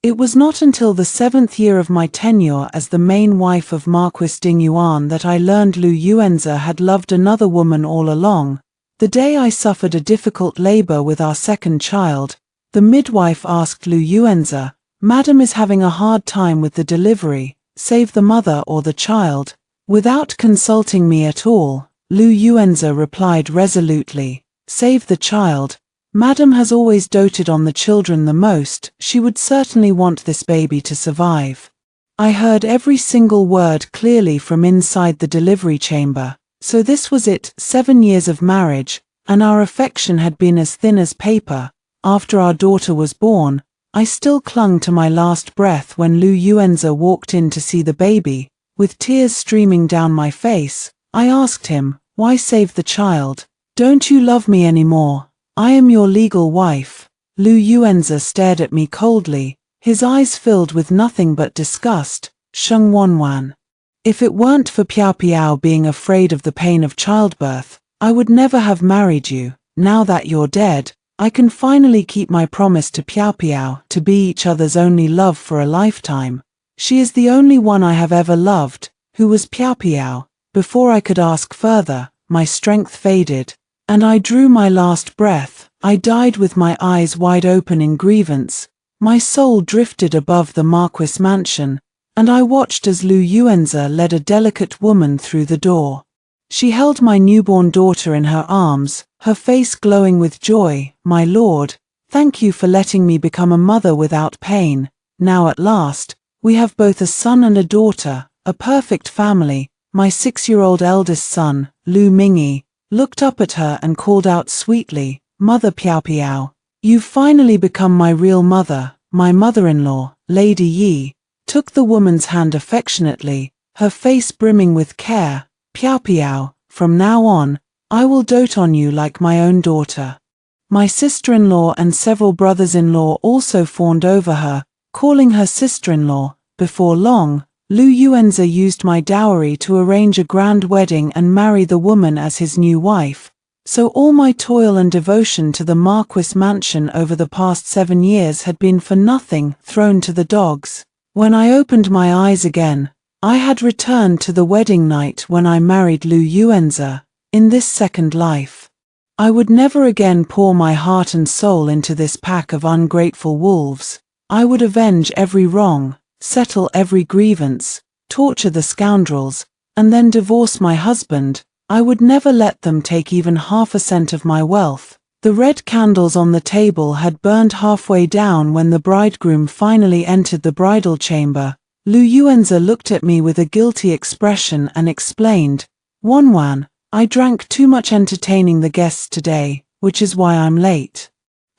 It was not until the 7th year of my tenure as the main wife of Marquis Ding Yuan that I learned Lu Yuanzi had loved another woman all along. The day I suffered a difficult labor with our second child, the midwife asked Lu Yuanzi, "Madam is having a hard time with the delivery, save the mother or the child?" Without consulting me at all, Lu Yuanzi replied resolutely, "Save the child. Madam has always doted on the children the most, she would certainly want this baby to survive." I heard every single word clearly from inside the delivery chamber. So this was it, 7 years of marriage, and our affection had been as thin as paper. After our daughter was born, I still clung to my last breath when Lu Yuanzi walked in to see the baby. With tears streaming down my face, I asked him, "Why save the child? Don't you love me anymore? I am your legal wife." Lu Yuanzi stared at me coldly, his eyes filled with nothing but disgust. "Sheng Wanwan, if it weren't for Piao Piao being afraid of the pain of childbirth, I would never have married you. Now that you're dead, I can finally keep my promise to Piao Piao to be each other's only love for a lifetime. She is the only one I have ever loved, who was Piao Piao." Before I could ask further, my strength faded, and I drew my last breath. I died with my eyes wide open in grievance. My soul drifted above the Marquis mansion, and I watched as Lu Yuanzi led a delicate woman through the door. She held my newborn daughter in her arms, her face glowing with joy. "My lord, thank you for letting me become a mother without pain. Now at last, we have both a son and a daughter, a perfect family." My 6-year-old eldest son, Lu Mingyi, looked up at her and called out sweetly, "Mother Piao Piao, you've finally become my real mother." My mother-in-law, Lady Yi, took the woman's hand affectionately, her face brimming with care. "Piao Piao, from now on, I will dote on you like my own daughter." My sister-in-law and several brothers-in-law also fawned over her, calling her sister-in-law. Before long, Lu Yuanzi used my dowry to arrange a grand wedding and marry the woman as his new wife. So all my toil and devotion to the Marquis mansion over the past 7 years had been for nothing, thrown to the dogs. When I opened my eyes again, I had returned to the wedding night when I married Lu Yuanzi. In this second life, I would never again pour my heart and soul into this pack of ungrateful wolves. I would avenge every wrong, settle every grievance, torture the scoundrels, and then divorce my husband. I would never let them take even half a cent of my wealth. The red candles on the table had burned halfway down when the bridegroom finally entered the bridal chamber. Lu Yuanzi looked at me with a guilty expression and explained, "Wanwan, I drank too much entertaining the guests today, which is why I'm late."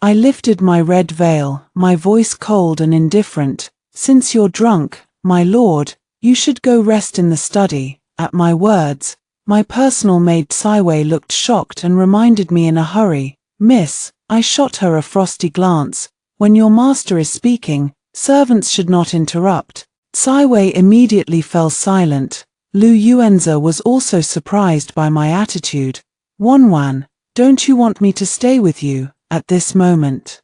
I lifted my red veil, my voice cold and indifferent. "Since you're drunk, my lord, you should go rest in the study." At my words, my personal maid Tsai Wei looked shocked and reminded me in a hurry, "Miss," I shot her a frosty glance, "when your master is speaking, servants should not interrupt." Tsai Wei immediately fell silent. Lu Yuanzi was also surprised by my attitude. "Wanwan, don't you want me to stay with you?" At this moment,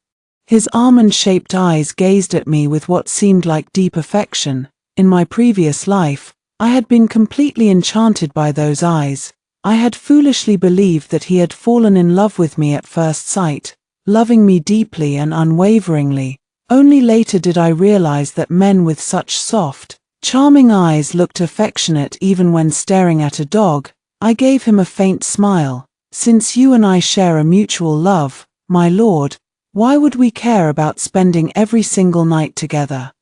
his almond-shaped eyes gazed at me with what seemed like deep affection. In my previous life, I had been completely enchanted by those eyes. I had foolishly believed that he had fallen in love with me at first sight, loving me deeply and unwaveringly. Only later did I realize that men with such soft, charming eyes looked affectionate even when staring at a dog. I gave him a faint smile. "Since you and I share a mutual love, my lord, why would we care about spending every single night together?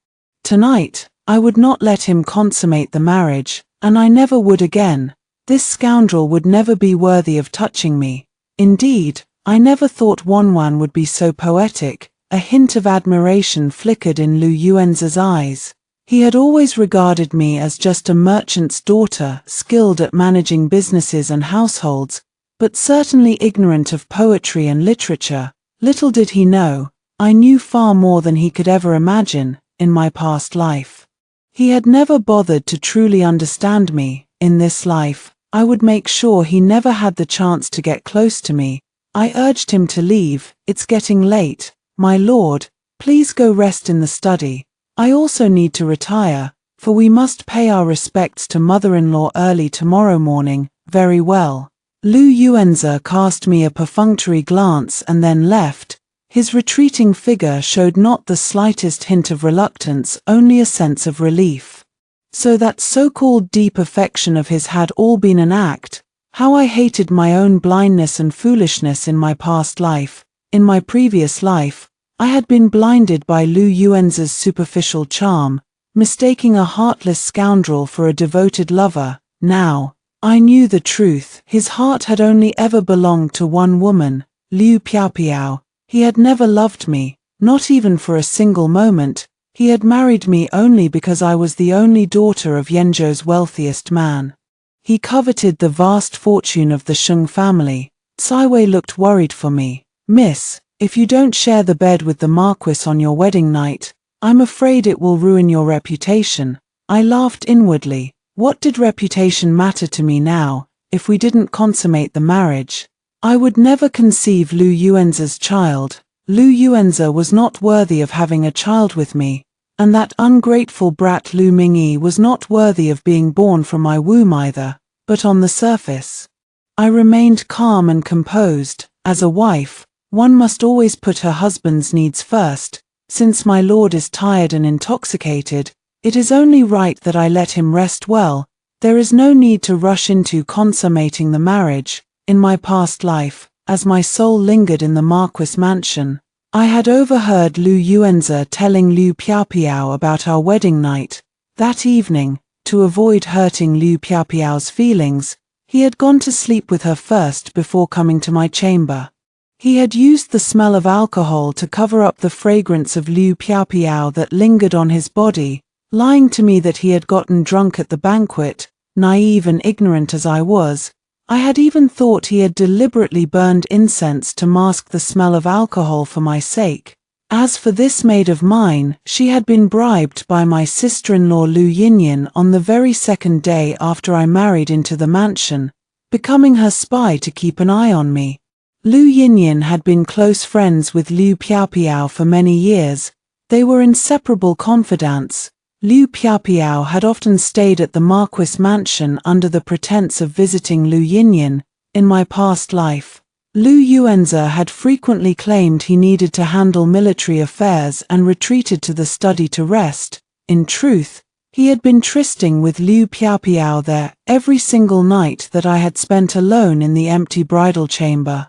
Tonight, I would not let him consummate the marriage, and I never would again. This scoundrel would never be worthy of touching me. Indeed, I never thought Wanwan would be so poetic." A hint of admiration flickered in Lu Yuanzi's eyes. He had always regarded me as just a merchant's daughter, skilled at managing businesses and households, but certainly ignorant of poetry and literature. Little did he know, I knew far more than he could ever imagine. In my past life, he had never bothered to truly understand me. In this life, I would make sure he never had the chance to get close to me. I urged him to leave. "It's getting late, my lord. Please go rest in the study. I also need to retire, for we must pay our respects to mother-in-law early tomorrow morning. Very well. Lu Yuanze cast me a perfunctory glance and then left. His retreating figure showed not the slightest hint of reluctance, only a sense of relief. So that so-called deep affection of his had all been an act. How I hated my own blindness and foolishness in my past life. In my previous life, I had been blinded by Lu Yuanze's superficial charm, mistaking a heartless scoundrel for a devoted lover. Now, I knew the truth. His heart had only ever belonged to one woman, Liu Piaopiao. He had never loved me, not even for a single moment. He had married me only because I was the only daughter of Yanzhou's wealthiest man. He coveted the vast fortune of the Sheng family. Cai Wei looked worried for me. Miss, if you don't share the bed with the Marquis on your wedding night, I'm afraid it will ruin your reputation. I laughed inwardly. What did reputation matter to me now, if we didn't consummate the marriage? I would never conceive Lu Yuanze's child. Lu Yuanze was not worthy of having a child with me, and that ungrateful brat Lu Mingyi was not worthy of being born from my womb either. But on the surface, I remained calm and composed. As a wife, one must always put her husband's needs first. Since my lord is tired and intoxicated, it is only right that I let him rest well. There is no need to rush into consummating the marriage. In my past life, as my soul lingered in the Marquis mansion, I had overheard Lu Yuanze telling Liu Piaopiao about our wedding night. That evening, to avoid hurting Liu Piaopiao's feelings, he had gone to sleep with her first before coming to my chamber. He had used the smell of alcohol to cover up the fragrance of Liu Piaopiao that lingered on his body, lying to me that he had gotten drunk at the banquet. Naive and ignorant as I was, I had even thought he had deliberately burned incense to mask the smell of alcohol for my sake. As for this maid of mine, she had been bribed by my sister-in-law Lu Yinyin on the very second day after I married into the mansion, becoming her spy to keep an eye on me. Lu Yinyin had been close friends with Liu Piaopiao for many years. They were inseparable confidants. Liu Piaopiao had often stayed at the Marquis mansion under the pretense of visiting Lu Yinyin. In my past life, Lu Yuanze had frequently claimed he needed to handle military affairs and retreated to the study to rest. In truth, he had been trysting with Liu Piaopiao there every single night that I had spent alone in the empty bridal chamber.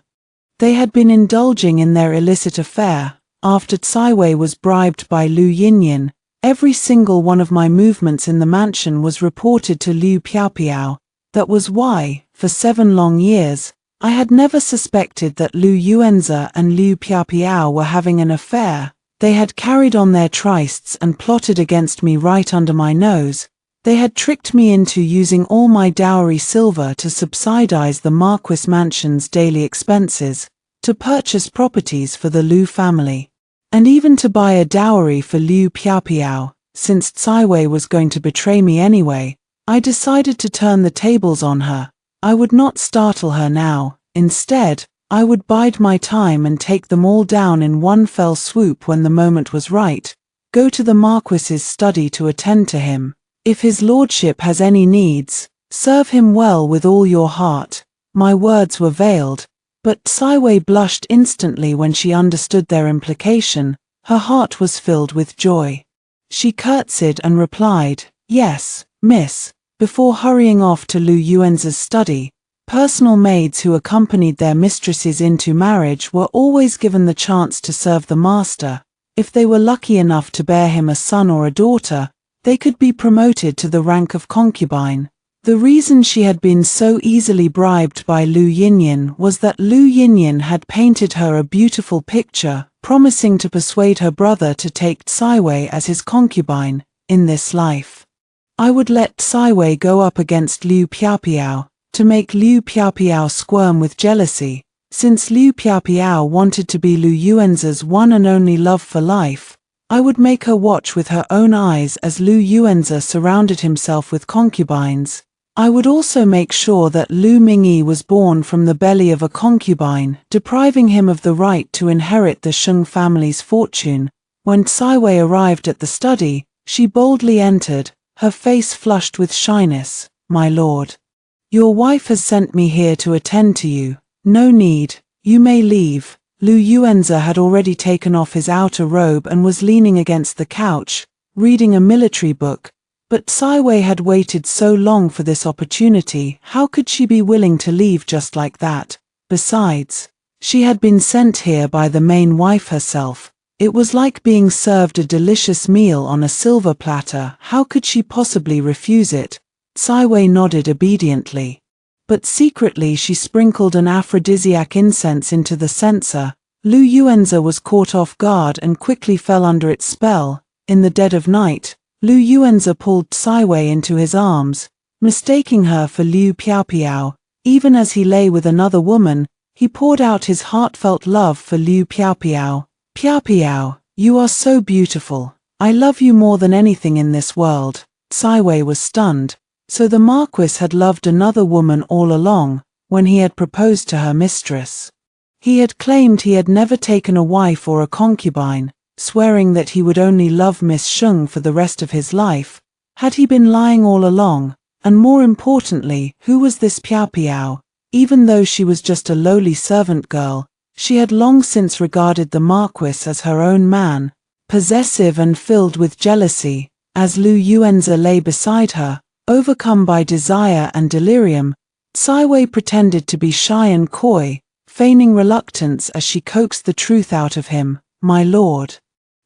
They had been indulging in their illicit affair. After Cai Wei was bribed by Lu Yinyin, every single one of my movements in the mansion was reported to Liu Piaopiao. That was why, for 7 long years, I had never suspected that Lu Yuanze and Liu Piaopiao were having an affair. They had carried on their trysts and plotted against me right under my nose. They had tricked me into using all my dowry silver to subsidize the Marquis mansion's daily expenses, to purchase properties for the Lu family, and even to buy a dowry for Liu Piaopiao. Since Cai Wei was going to betray me anyway, I decided to turn the tables on her. I would not startle her now. Instead, I would bide my time and take them all down in one fell swoop when the moment was right. Go to the Marquis's study to attend to him. If his lordship has any needs, serve him well with all your heart. My words were veiled, but Cai Wei blushed instantly when she understood their implication. Her heart was filled with joy. She curtsied and replied, "Yes, miss," before hurrying off to Lu Yuanze's study. Personal maids who accompanied their mistresses into marriage were always given the chance to serve the master. If they were lucky enough to bear him a son or a daughter, they could be promoted to the rank of concubine. The reason she had been so easily bribed by Lu Yinyin was that Lu Yinyin had painted her a beautiful picture, promising to persuade her brother to take Cai Wei as his concubine. In this life, I would let Cai Wei go up against Liu Piaopiao, to make Liu Piaopiao squirm with jealousy. Since Liu Piaopiao wanted to be Lu Yuanze's one and only love for life, I would make her watch with her own eyes as Lu Yuanze surrounded himself with concubines. I would also make sure that Lu Mingyi was born from the belly of a concubine, depriving him of the right to inherit the Sheng family's fortune. When Tsaiwei arrived at the study, she boldly entered, her face flushed with shyness. "My lord. Your wife has sent me here to attend to you." "No need, you may leave." Lu Yuanze had already taken off his outer robe and was leaning against the couch, reading a military book. But Tsaiwei had waited so long for this opportunity, how could she be willing to leave just like that? Besides, she had been sent here by the main wife herself. It was like being served a delicious meal on a silver platter. How could she possibly refuse it? Tsaiwei nodded obediently. But secretly she sprinkled an aphrodisiac incense into the censer. Lu Yuanze was caught off guard and quickly fell under its spell. In the dead of night, Lu Yuanze pulled Tsaiwei into his arms, mistaking her for Liu Piaopiao. Even as he lay with another woman, he poured out his heartfelt love for Liu Piaopiao. "Piaopiao, you are so beautiful. I love you more than anything in this world." Tsaiwei was stunned. So the Marquis had loved another woman all along, when he had proposed to her mistress. He had claimed he had never taken a wife or a concubine, swearing that he would only love Miss Sheng for the rest of his life. Had he been lying all along? And more importantly, who was this Piaopiao? Even though she was just a lowly servant girl, she had long since regarded the Marquis as her own man. Possessive and filled with jealousy, as Lu Yuanze lay beside her, overcome by desire and delirium, Tsaiwei pretended to be shy and coy, feigning reluctance as she coaxed the truth out of him. "My lord.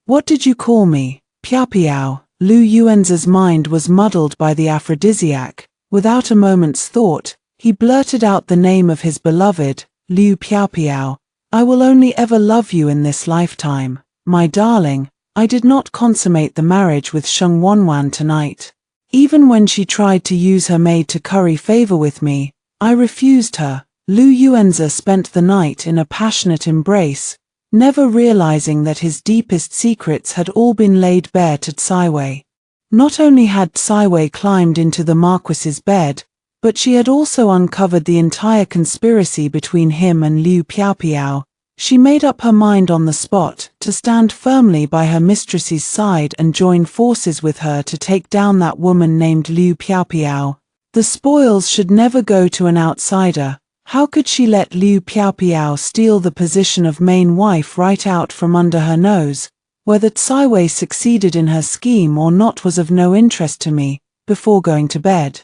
What did you call me?" "Piaopiao." Lu Yuanze's mind was muddled by the aphrodisiac. Without a moment's thought, he blurted out the name of his beloved, Liu Piaopiao. "I will only ever love you in this lifetime. My darling, I did not consummate the marriage with Sheng Wanwan tonight. Even when she tried to use her maid to curry favor with me, I refused her." Lu Yuanze spent the night in a passionate embrace, never realizing that his deepest secrets had all been laid bare to Tsaiwei. Not only had Tsaiwei climbed into the Marquis's bed, but she had also uncovered the entire conspiracy between him and Liu Piaopiao. She made up her mind on the spot to stand firmly by her mistress's side and join forces with her to take down that woman named Liu Piaopiao. The spoils should never go to an outsider. How could she let Liu Piaopiao steal the position of main wife right out from under her nose? Whether Tsaiwei succeeded in her scheme or not was of no interest to me. Before going to bed,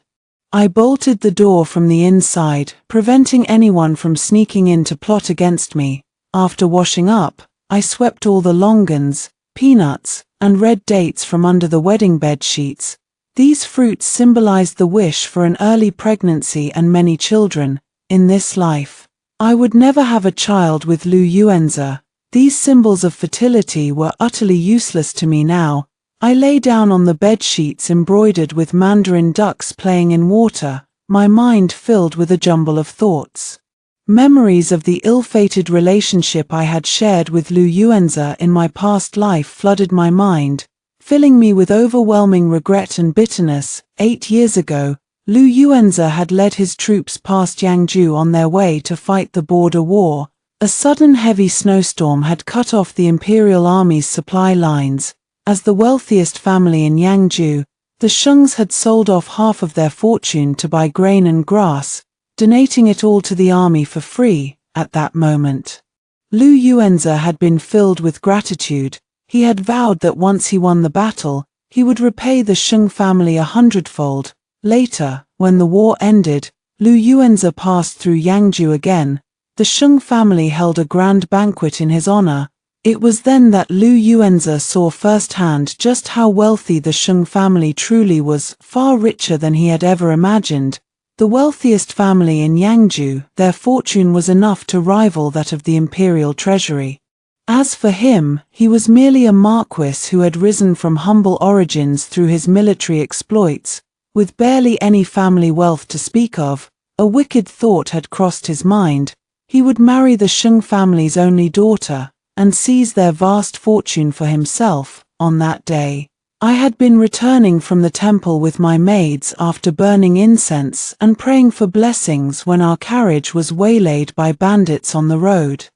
I bolted the door from the inside, preventing anyone from sneaking in to plot against me. After washing up, I swept all the longans, peanuts, and red dates from under the wedding bed sheets. These fruits symbolized the wish for an early pregnancy and many children. In this life, I would never have a child with Lu Yuanze. These symbols of fertility were utterly useless to me now. I lay down on the bed sheets embroidered with mandarin ducks playing in water, my mind filled with a jumble of thoughts. Memories of the ill-fated relationship I had shared with Lu Yuanze in my past life flooded my mind, filling me with overwhelming regret and bitterness. 8 years ago, Lu Yuanze had led his troops past Yangzhou on their way to fight the border war. A sudden heavy snowstorm had cut off the imperial army's supply lines. As the wealthiest family in Yangzhou, the Shengs had sold off half of their fortune to buy grain and grass, donating it all to the army for free. At that moment, Lu Yuanze had been filled with gratitude. He had vowed that once he won the battle, he would repay the Sheng family 100-fold. Later, when the war ended, Lu Yuanze passed through Yangzhou again. The Sheng family held a grand banquet in his honor. It was then that Lu Yuanze saw firsthand just how wealthy the Sheng family truly was, far richer than he had ever imagined. The wealthiest family in Yangzhou, their fortune was enough to rival that of the imperial treasury. As for him, he was merely a marquis who had risen from humble origins through his military exploits. With barely any family wealth to speak of, a wicked thought had crossed his mind. He would marry the Sheng family's only daughter, and seize their vast fortune for himself. On that day, I had been returning from the temple with my maids after burning incense and praying for blessings when our carriage was waylaid by bandits on the road.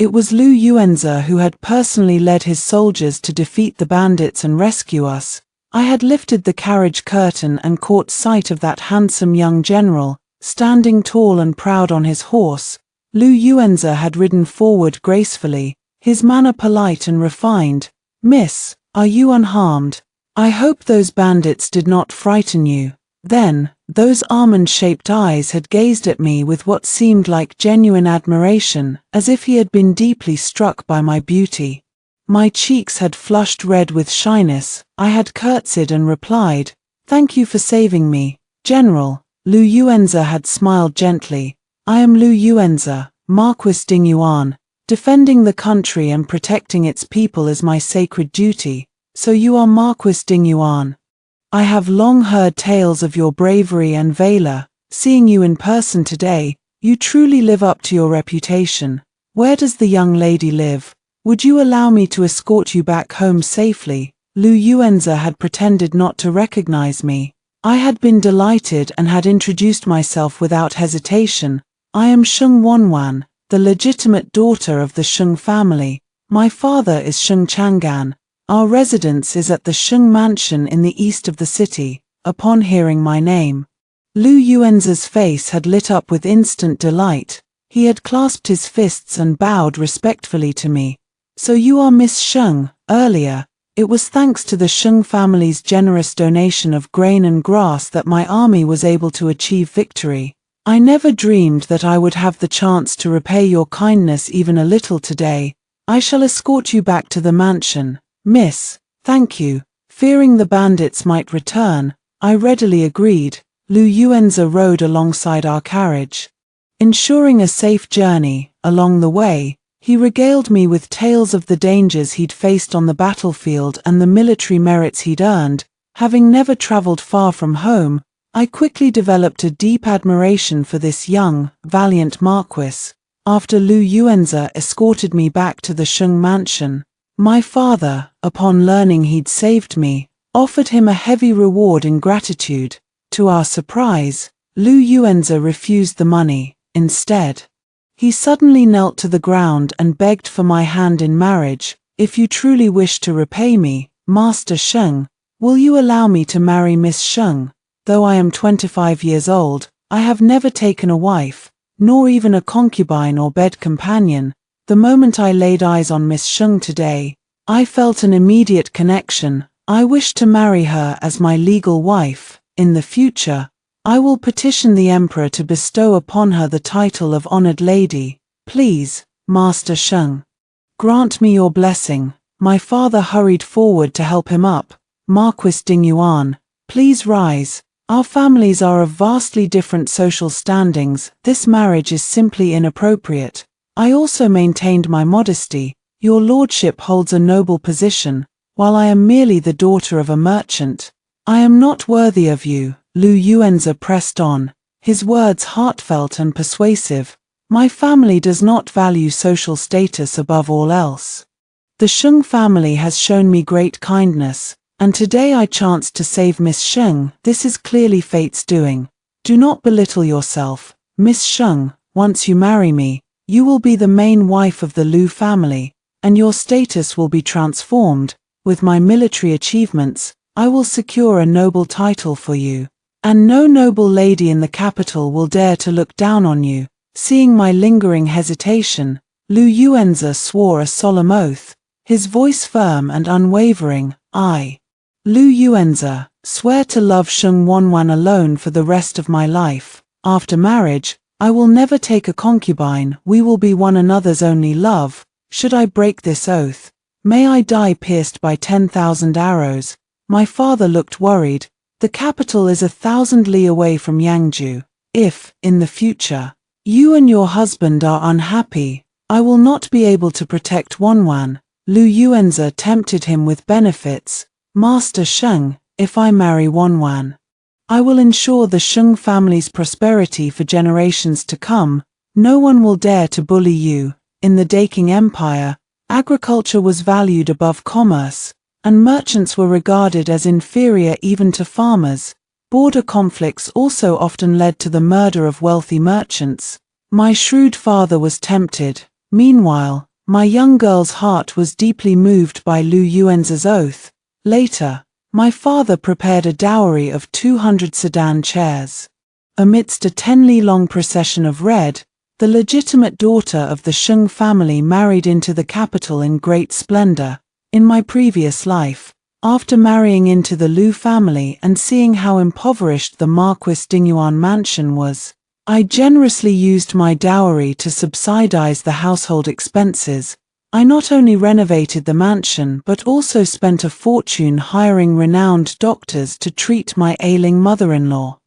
It was Lu Yuanze who had personally led his soldiers to defeat the bandits and rescue us. I had lifted the carriage curtain and caught sight of that handsome young general, standing tall and proud on his horse. Lu Yuanze had ridden forward gracefully, his manner polite and refined. "Miss, are you unharmed? I hope those bandits did not frighten you." Then, those almond-shaped eyes had gazed at me with what seemed like genuine admiration, as if he had been deeply struck by my beauty. My cheeks had flushed red with shyness. I had curtsied and replied, "Thank you for saving me, General." Lu Yuanze had smiled gently. "I am Lu Yuanze, Marquis Dingyuan. Defending the country and protecting its people is my sacred duty. So you are Marquis Dingyuan. I have long heard tales of your bravery and valor. Seeing you in person today, you truly live up to your reputation. Where does the young lady live? Would you allow me to escort you back home safely?" Lu Yuanze had pretended not to recognize me. I had been delighted and had introduced myself without hesitation. "I am Sheng Wanwan, the legitimate daughter of the Sheng family. My father is Sheng Chang'an. Our residence is at the Sheng Mansion in the east of the city." Upon hearing my name, Lu Yuanze's face had lit up with instant delight. He had clasped his fists and bowed respectfully to me. "So you are Miss Sheng." Earlier, it was thanks to the Sheng family's generous donation of grain and grass that my army was able to achieve victory. I never dreamed that I would have the chance to repay your kindness even a little today. I shall escort you back to the mansion, miss. Thank you. Fearing the bandits might return, I readily agreed. Lu Yuanze rode alongside our carriage, ensuring a safe journey. Along the way, he regaled me with tales of the dangers he'd faced on the battlefield and the military merits he'd earned. Having never traveled far from home, I quickly developed a deep admiration for this young, valiant marquis. After Lu Yuanze escorted me back to the Sheng mansion, my father, upon learning he'd saved me, offered him a heavy reward in gratitude. To our surprise, Lu Yuanze refused the money. Instead, he suddenly knelt to the ground and begged for my hand in marriage. "If you truly wish to repay me, Master Sheng, will you allow me to marry Miss Sheng? Though I am 25 years old, I have never taken a wife, nor even a concubine or bed companion. The moment I laid eyes on Miss Sheng today, I felt an immediate connection. I wish to marry her as my legal wife. In the future, I will petition the Emperor to bestow upon her the title of Honored Lady. Please, Master Sheng, grant me your blessing." My father hurried forward to help him up. "Marquis Dingyuan, please rise. Our families are of vastly different social standings. This marriage is simply inappropriate." I also maintained my modesty. "Your lordship holds a noble position, while I am merely the daughter of a merchant. I am not worthy of you." Lu Yuanze pressed on, his words heartfelt and persuasive. "My family does not value social status above all else. The Sheng family has shown me great kindness, and today I chanced to save Miss Sheng. This is clearly fate's doing. Do not belittle yourself, Miss Sheng. Once you marry me, you will be the main wife of the Lu family, and your status will be transformed. With my military achievements, I will secure a noble title for you, and no noble lady in the capital will dare to look down on you." Seeing my lingering hesitation, Lu Yuanze swore a solemn oath, his voice firm and unwavering. "I, Lu Yuanze, swear to love Sheng Wanwan alone for the rest of my life. After marriage, I will never take a concubine. We will be one another's only love. Should I break this oath, may I die pierced by 10,000 arrows." My father looked worried. "The capital is 1,000 li away from Yangzhou. If, in the future, you and your husband are unhappy, I will not be able to protect Wanwan." Lu Yuanze tempted him with benefits. "Master Sheng, if I marry Wanwan, I will ensure the Sheng family's prosperity for generations to come. No one will dare to bully you." In the Daking Empire, agriculture was valued above commerce, and merchants were regarded as inferior even to farmers. Border conflicts also often led to the murder of wealthy merchants. My shrewd father was tempted. Meanwhile, My young girl's heart was deeply moved by Lu Yuanzhe's oath. Later, my father prepared a dowry of 200 sedan chairs. Amidst a 10-li-long procession of red, the legitimate daughter of the Sheng family married into the capital in great splendor. In my previous life, after marrying into the Lu family and seeing how impoverished the Marquis Dingyuan mansion was, I generously used my dowry to subsidize the household expenses. I not only renovated the mansion but also spent a fortune hiring renowned doctors to treat my ailing mother-in-law.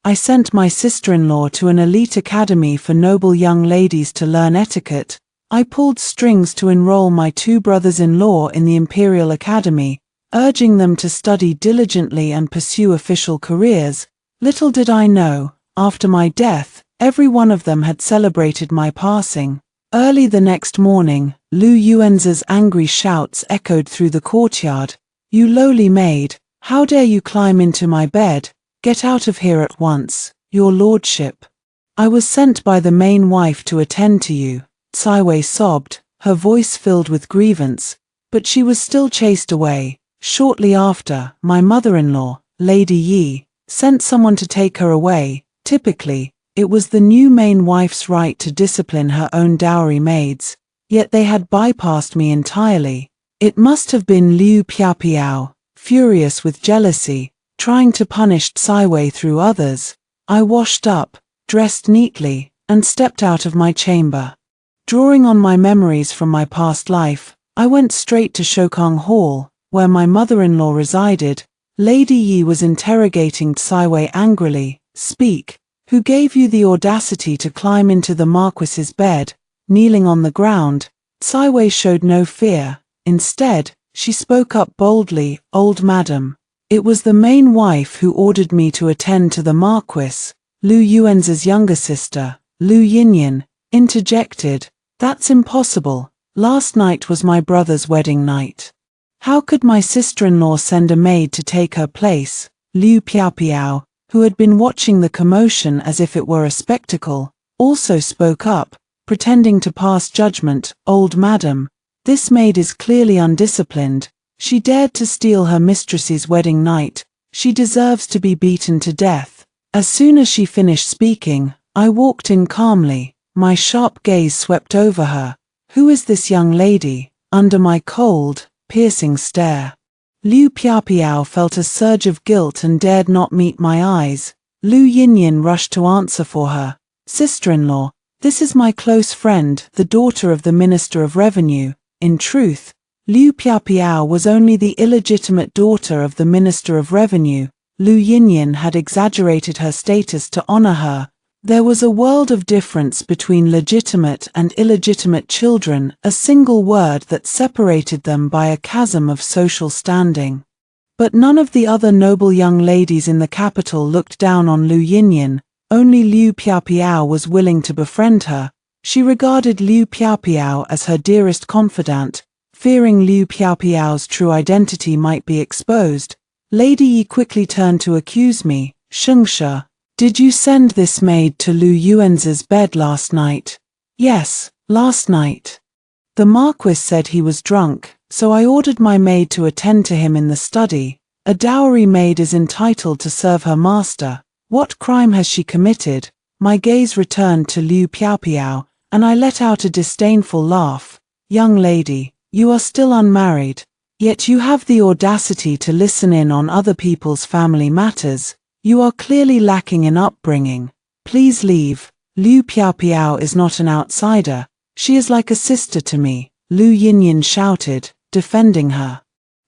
I sent my sister-in-law to an elite academy for noble young ladies to learn etiquette. I pulled strings to enroll my 2 brothers-in-law in the Imperial Academy, urging them to study diligently and pursue official careers. Little did I know, after my death, every one of them had celebrated my passing. Early the next morning, Lu Yuanzhe's angry shouts echoed through the courtyard. "You lowly maid, how dare you climb into my bed? Get out of here at once, your lordship. I was sent by the main wife to attend to you." Cai Wei sobbed, her voice filled with grievance, but she was still chased away. Shortly after, my mother-in-law, Lady Yi, sent someone to take her away. Typically, it was the new main wife's right to discipline her own dowry maids, yet they had bypassed me entirely. It must have been Liu Piapiao, furious with jealousy, trying to punish Cai Wei through others. I washed up, dressed neatly, and stepped out of my chamber. Drawing on my memories from my past life, I went straight to Shokong Hall, where my mother-in-law resided. Lady Yi was interrogating Cai Wei angrily. "Speak, who gave you the audacity to climb into the Marquis's bed?" Kneeling on the ground, Cai Wei showed no fear. Instead, she spoke up boldly. "Old madam, it was the main wife who ordered me to attend to the Marquis." Lu Yuanzhe's younger sister, Lu Yinyan, interjected. "That's impossible. Last night was my brother's wedding night. How could my sister-in-law send a maid to take her place?" Liu Piapiao, who had been watching the commotion as if it were a spectacle, also spoke up, pretending to pass judgment. "Old madam, this maid is clearly undisciplined. She dared to steal her mistress's wedding night. She deserves to be beaten to death." As soon as she finished speaking, I walked in calmly. My sharp gaze swept over her. Who is this young lady? Under my cold, piercing stare, Liu Piapiao felt a surge of guilt and dared not meet my eyes. Lu Yinyan rushed to answer for her. "Sister-in-law, this is my close friend, the daughter of the Minister of Revenue." In truth, Liu Piapiao was only the illegitimate daughter of the Minister of Revenue. Lu Yinyan had exaggerated her status to honor her. There was a world of difference between legitimate and illegitimate children, a single word that separated them by a chasm of social standing. But none of the other noble young ladies in the capital looked down on Lu Yinyan. Only Liu Piapiao was willing to befriend her. She regarded Liu Piapiao as her dearest confidant, fearing Liu Piapiao's true identity might be exposed. Lady Yi quickly turned to accuse me. "Shengshe, did you send this maid to Lu Yuanzhe's bed last night?" "Yes, last night. The Marquis said he was drunk, so I ordered my maid to attend to him in the study. A dowry maid is entitled to serve her master. What crime has she committed?" My gaze returned to Liu Piapiao, and I let out a disdainful laugh. "Young lady, you are still unmarried, yet you have the audacity to listen in on other people's family matters. You are clearly lacking in upbringing. Please leave. Liu Piapiao is not an outsider. She is like a sister to me," Lu Yinyan shouted, defending her.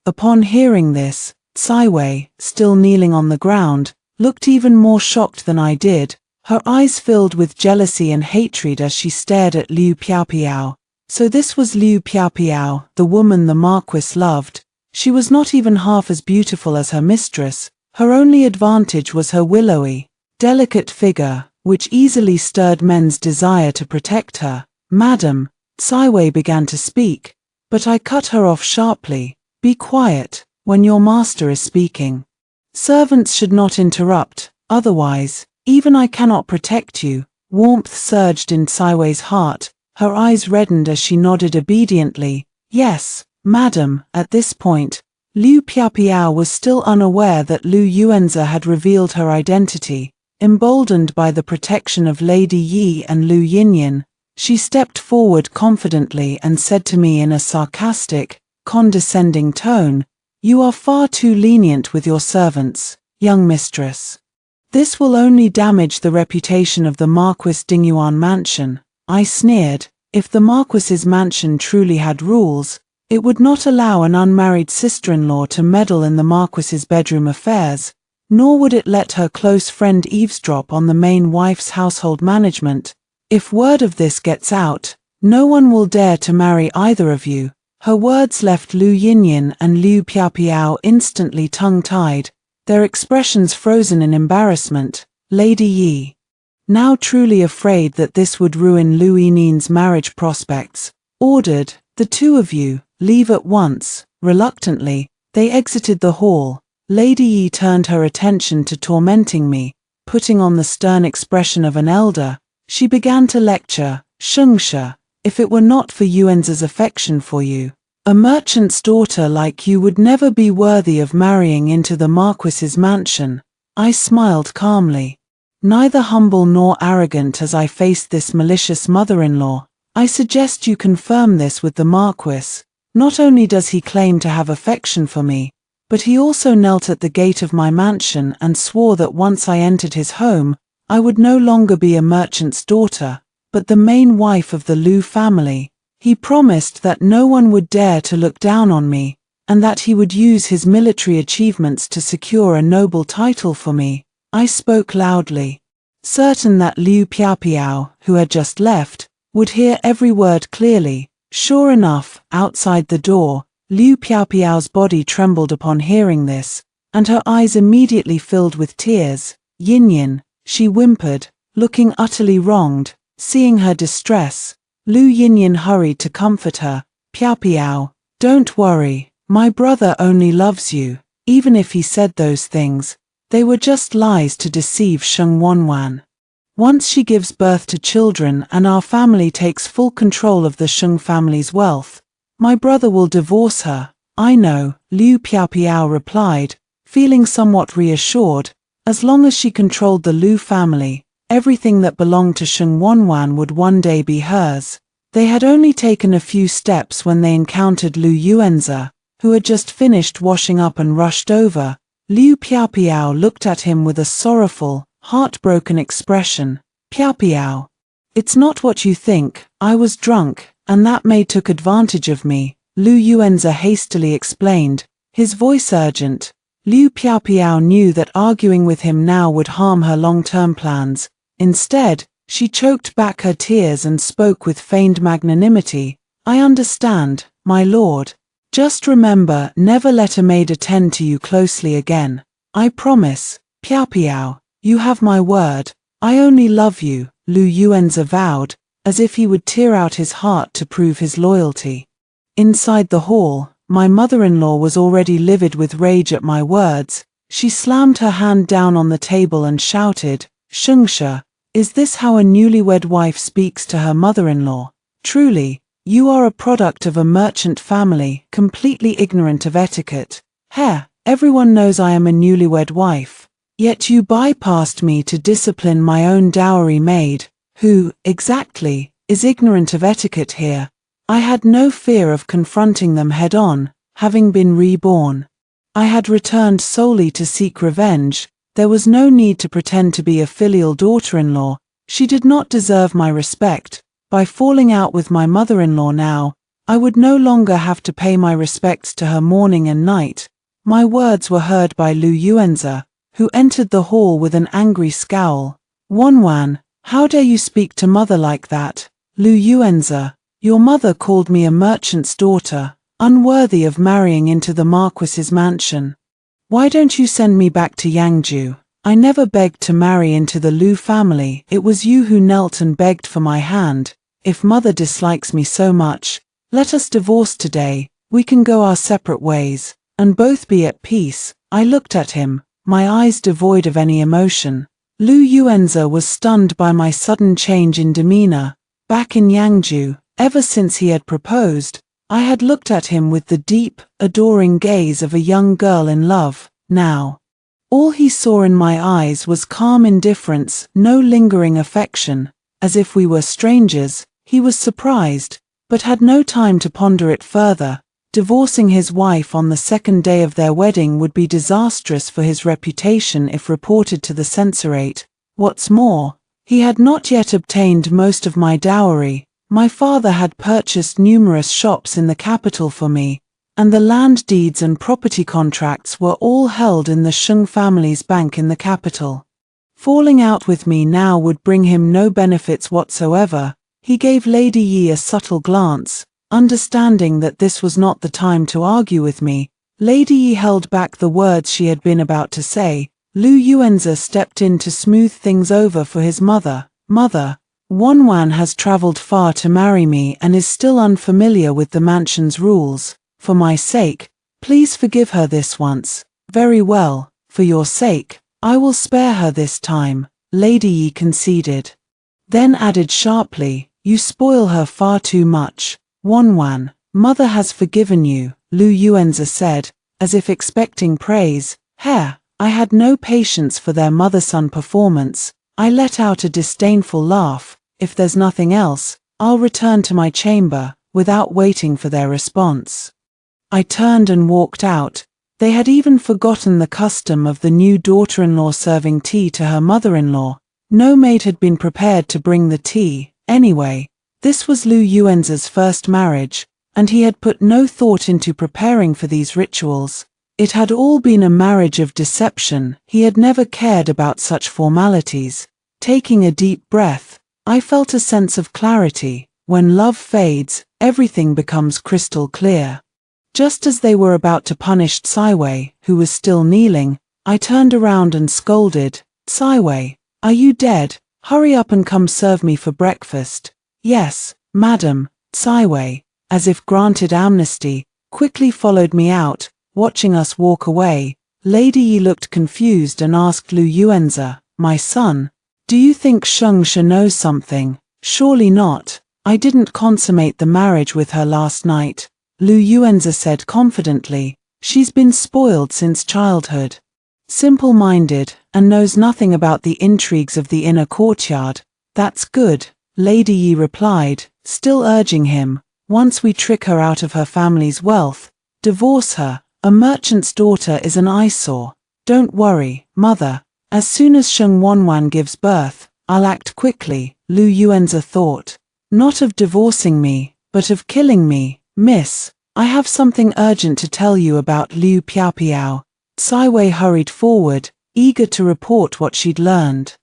Upon hearing this, Cai Wei, still kneeling on the ground, looked even more shocked than I did. Her eyes filled with jealousy and hatred as she stared at Liu Piapiao. So this was Liu Piapiao, the woman the Marquis loved. She was not even half as beautiful as her mistress. Her only advantage was her willowy, delicate figure, which easily stirred men's desire to protect her. "Madam," Cai Wei began to speak, but I cut her off sharply. "Be quiet when your master is speaking. Servants should not interrupt, otherwise, even I cannot protect you." Warmth surged in Cai Wei's heart. Her eyes reddened as she nodded obediently. Yes, madam. At this point, Liu Piapiao was still unaware that Lu Yuanze had revealed her identity. Emboldened by the protection of Lady Yi and Lu Yinyan, she stepped forward confidently and said to me in a sarcastic, condescending tone, "You are far too lenient with your servants, young mistress. This will only damage the reputation of the Marquis Dingyuan mansion." I sneered. If the Marquis's mansion truly had rules, it would not allow an unmarried sister-in-law to meddle in the Marquis's bedroom affairs, nor would it let her close friend eavesdrop on the main wife's household management. If word of this gets out, no one will dare to marry either of you. Her words left Lu Yinyan and Liu Piapiao instantly tongue-tied, their expressions frozen in embarrassment. Lady Yi, now truly afraid that this would ruin Lu Yinin's marriage prospects, ordered, "The two of you, leave at once." Reluctantly, they exited the hall. Lady Yi turned her attention to tormenting me. Putting on the stern expression of an elder, she began to lecture, "Shungsha, if it were not for Yuanze's affection for you, a merchant's daughter like you would never be worthy of marrying into the Marquis's mansion." I smiled calmly. Neither humble nor arrogant as I faced this malicious mother-in-law, I suggest you confirm this with the Marquis. Not only does he claim to have affection for me, but he also knelt at the gate of my mansion and swore that once I entered his home, I would no longer be a merchant's daughter, but the main wife of the Lu family. He promised that no one would dare to look down on me, and that he would use his military achievements to secure a noble title for me. I spoke loudly, certain that Liu Piapiao, who had just left, would hear every word clearly. Sure enough, outside the door, Liu Piapiao's body trembled upon hearing this, and her eyes immediately filled with tears. "Yinyan," she whimpered, looking utterly wronged. Seeing her distress, Lu Yinyan hurried to comfort her. "Piapiao, don't worry, my brother only loves you." Even if he said those things, they were just lies to deceive Sheng Wanwan. Once she gives birth to children and our family takes full control of the Sheng family's wealth, my brother will divorce her. "I know," Liu Piapiao replied, feeling somewhat reassured. As long as she controlled the Lu family, everything that belonged to Sheng Wanwan would one day be hers. They had only taken a few steps when they encountered Lu Yuanze, who had just finished washing up and rushed over. Liu Piapiao looked at him with a sorrowful, heartbroken expression. "Piapiao, it's not what you think. I was drunk, and that maid took advantage of me," Lu Yuanze hastily explained, his voice urgent. Liu Piapiao knew that arguing with him now would harm her long-term plans. Instead, she choked back her tears and spoke with feigned magnanimity. "I understand, my lord. Just remember, never let a maid attend to you closely again. I promise." "Piapiao, you have my word. I only love you," Lu Yuanze vowed, as if he would tear out his heart to prove his loyalty. Inside the hall, my mother-in-law was already livid with rage at my words. She slammed her hand down on the table and shouted, "Shungsha, is this how a newlywed wife speaks to her mother-in-law? Truly, you are a product of a merchant family, completely ignorant of etiquette. Heh, everyone knows I am a newlywed wife. Yet you bypassed me to discipline my own dowry maid. Who, exactly, is ignorant of etiquette here?" I had no fear of confronting them head-on, having been reborn. I had returned solely to seek revenge. There was no need to pretend to be a filial daughter-in-law. She did not deserve my respect. By falling out with my mother-in-law now, I would no longer have to pay my respects to her morning and night. My words were heard by Lu Yuanze, who entered the hall with an angry scowl. "Wanwan, how dare you speak to mother like that? Lu Yuanze, your mother called me a merchant's daughter, unworthy of marrying into the Marquis's mansion. Why don't you send me back to Yangju? I never begged to marry into the Lu family. It was you who knelt and begged for my hand. If mother dislikes me so much, let us divorce today. We can go our separate ways, and both be at peace." I looked at him, my eyes devoid of any emotion. Lu Yuanze was stunned by my sudden change in demeanor. back in Yangju, ever since he had proposed, I had looked at him with the deep, adoring gaze of a young girl in love. Now, all he saw in my eyes was calm indifference, no lingering affection, as if we were strangers. He was surprised, but had no time to ponder it further. Divorcing his wife on the second day of their wedding would be disastrous for his reputation if reported to the censorate. What's more, he had not yet obtained most of my dowry. My father had purchased numerous shops in the capital for me, and the land deeds and property contracts were all held in the Sheng family's bank in the capital. Falling out with me now would bring him no benefits whatsoever. He gave Lady Yi a subtle glance, understanding that this was not the time to argue with me. Lady Yi held back the words she had been about to say. Lu Yuanze stepped in to smooth things over for his mother. Mother, Wanwan has traveled far to marry me and is still unfamiliar with the mansion's rules. For my sake, please forgive her this once. Very well, for your sake, I will spare her this time, Lady Yi conceded. Then added sharply, you spoil her far too much. Wanwan, mother has forgiven you, Lu Yuanze said, as if expecting praise. I had no patience for their mother-son performance. I let out a disdainful laugh. If there's nothing else, I'll return to my chamber, without waiting for their response. I turned and walked out. They had even forgotten the custom of the new daughter-in-law serving tea to her mother-in-law. No maid had been prepared to bring the tea. Anyway, this was Lu Yuanze's first marriage, and he had put no thought into preparing for these rituals. It had all been a marriage of deception. He had never cared about such formalities. Taking a deep breath, I felt a sense of clarity. When love fades, everything becomes crystal clear. Just as they were about to punish Caiwei, who was still kneeling, I turned around and scolded, Caiwei, are you dead? Hurry up and come serve me for breakfast. Yes, madam. Caiwei, as if granted amnesty, quickly followed me out. Watching us walk away, Lady Yi looked confused and asked Lu Yuanze, my son, do you think Sheng Shi knows something? Surely not. I didn't consummate the marriage with her last night. Lu Yuanze said confidently, she's been spoiled since childhood. Simple-minded, and knows nothing about the intrigues of the inner courtyard. That's good, Lady Yi replied, still urging him, once we trick her out of her family's wealth, divorce her. A merchant's daughter is an eyesore. Don't worry, mother. As soon as Sheng Wanwan gives birth, I'll act quickly, Lu Yuanze thought. Not of divorcing me, but of killing me. Miss, I have something urgent to tell you about Liu Piaopiao. Caiwei hurried forward, eager to report what she'd learned.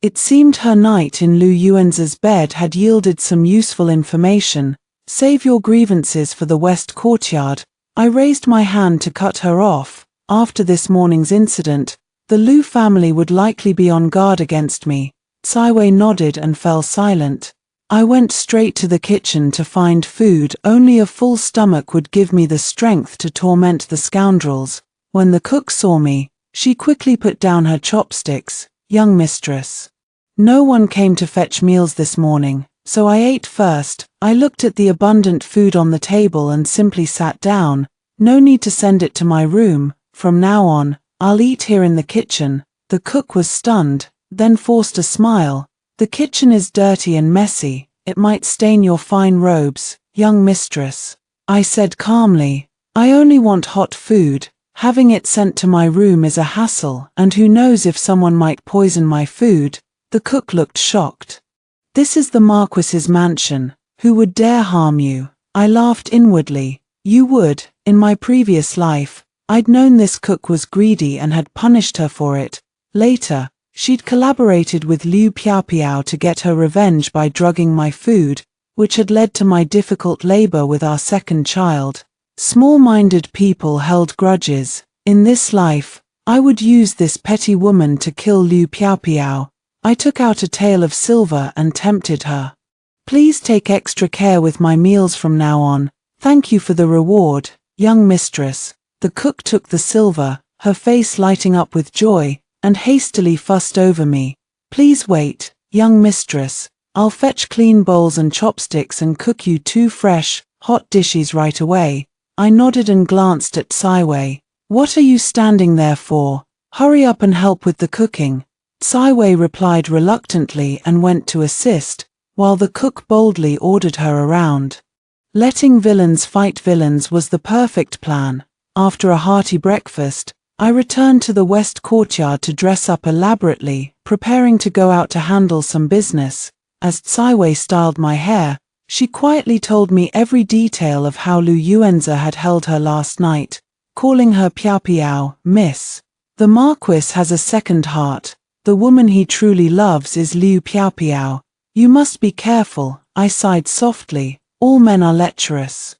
It seemed her night in Lu Yuanze's bed had yielded some useful information. Save your grievances for the West Courtyard. I raised my hand to cut her off. After this morning's incident, the Lu family would likely be on guard against me. Caiwei nodded and fell silent. I went straight to the kitchen to find food. Only a full stomach would give me the strength to torment the scoundrels. When the cook saw me, she quickly put down her chopsticks. Young mistress. No one came to fetch meals this morning, so I ate first. I looked at the abundant food on the table and simply sat down. No need to send it to my room. From now on, I'll eat here in the kitchen. The cook was stunned, then forced a smile. The kitchen is dirty and messy. It might stain your fine robes, young mistress. I said calmly, I only want hot food. Having it sent to my room is a hassle, and who knows if someone might poison my food. The cook looked shocked. This is the Marquis's mansion. Who would dare harm you? I laughed inwardly. You would. In my previous life, I'd known this cook was greedy and had punished her for it. Later, she'd collaborated with Liu Piaopiao to get her revenge by drugging my food, which had led to my difficult labor with our second child. Small-minded people held grudges. In this life, I would use this petty woman to kill Liu Piaopiao. I took out a tael of silver and tempted her. Please take extra care with my meals from now on. Thank you for the reward, young mistress. The cook took the silver, her face lighting up with joy, and hastily fussed over me. Please wait, young mistress. I'll fetch clean bowls and chopsticks and cook you 2 fresh, hot dishes right away." I nodded and glanced at Saiwei. "What are you standing there for? Hurry up and help with the cooking." Saiwei replied reluctantly and went to assist, while the cook boldly ordered her around. Letting villains fight villains was the perfect plan. After a hearty breakfast, I returned to the west courtyard to dress up elaborately, preparing to go out to handle some business. As Saiwei styled my hair, she quietly told me every detail of how Lu Yuanze had held her last night, calling her Piao Piao, Miss. "The Marquis has a second heart. The woman he truly loves is Liu Piao Piao. You must be careful," I sighed softly. "All men are lecherous.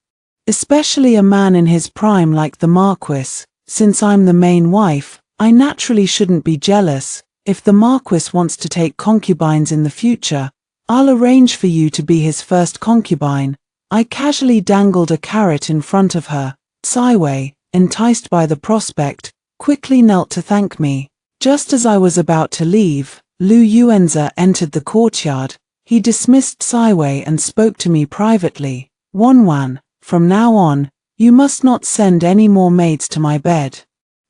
Especially a man in his prime like the Marquis. Since I'm the main wife, I naturally shouldn't be jealous. If the Marquis wants to take concubines in the future, I'll arrange for you to be his first concubine." I casually dangled a carrot in front of her. Saiwei, enticed by the prospect, quickly knelt to thank me. Just as I was about to leave, Lu Yuanze entered the courtyard. He dismissed Saiwei and spoke to me privately. "Wanwan, from now on, you must not send any more maids to my bed.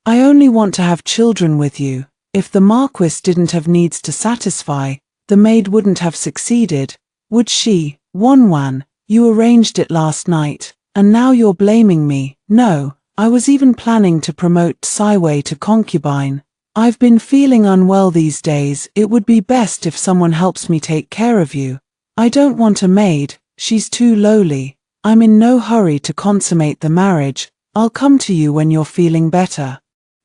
I only want to have children with you." If the Marquis didn't have needs to satisfy, the maid wouldn't have succeeded, would she? "Wanwan, you arranged it last night, and now you're blaming me." "No, I was even planning to promote Saiwei to concubine. I've been feeling unwell these days. It would be best if someone helps me take care of you. I don't want a maid, she's too lowly. I'm in no hurry to consummate the marriage. I'll come to you when you're feeling better."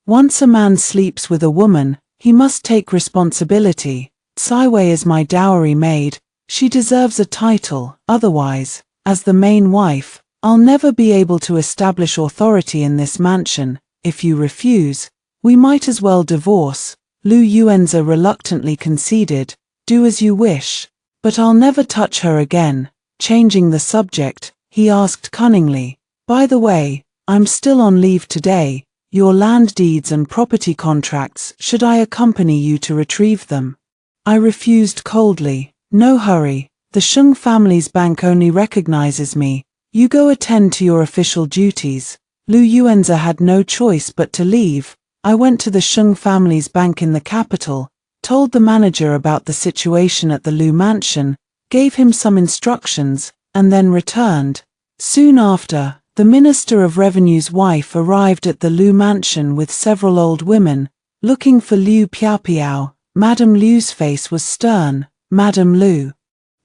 Once a man sleeps with a woman, he must take responsibility. Saiwei is my dowry maid. She deserves a title. Otherwise, as the main wife, I'll never be able to establish authority in this mansion. If you refuse, we might as well divorce. Lu Yuanze reluctantly conceded. "Do as you wish. But I'll never touch her again." Changing the subject, he asked cunningly, "By the way, I'm still on leave today. Your land deeds and property contracts, should I accompany you to retrieve them?" I refused coldly. "No hurry. The Sheng family's bank only recognizes me. You go attend to your official duties." Lu Yuanze had no choice but to leave. I went to the Sheng family's bank in the capital, told the manager about the situation at the Lu mansion, gave him some instructions, and then returned. Soon after, the Minister of Revenue's wife arrived at the Lu mansion with several old women, looking for Liu Piao Piao. Madame Liu's face was stern. "Madame Liu,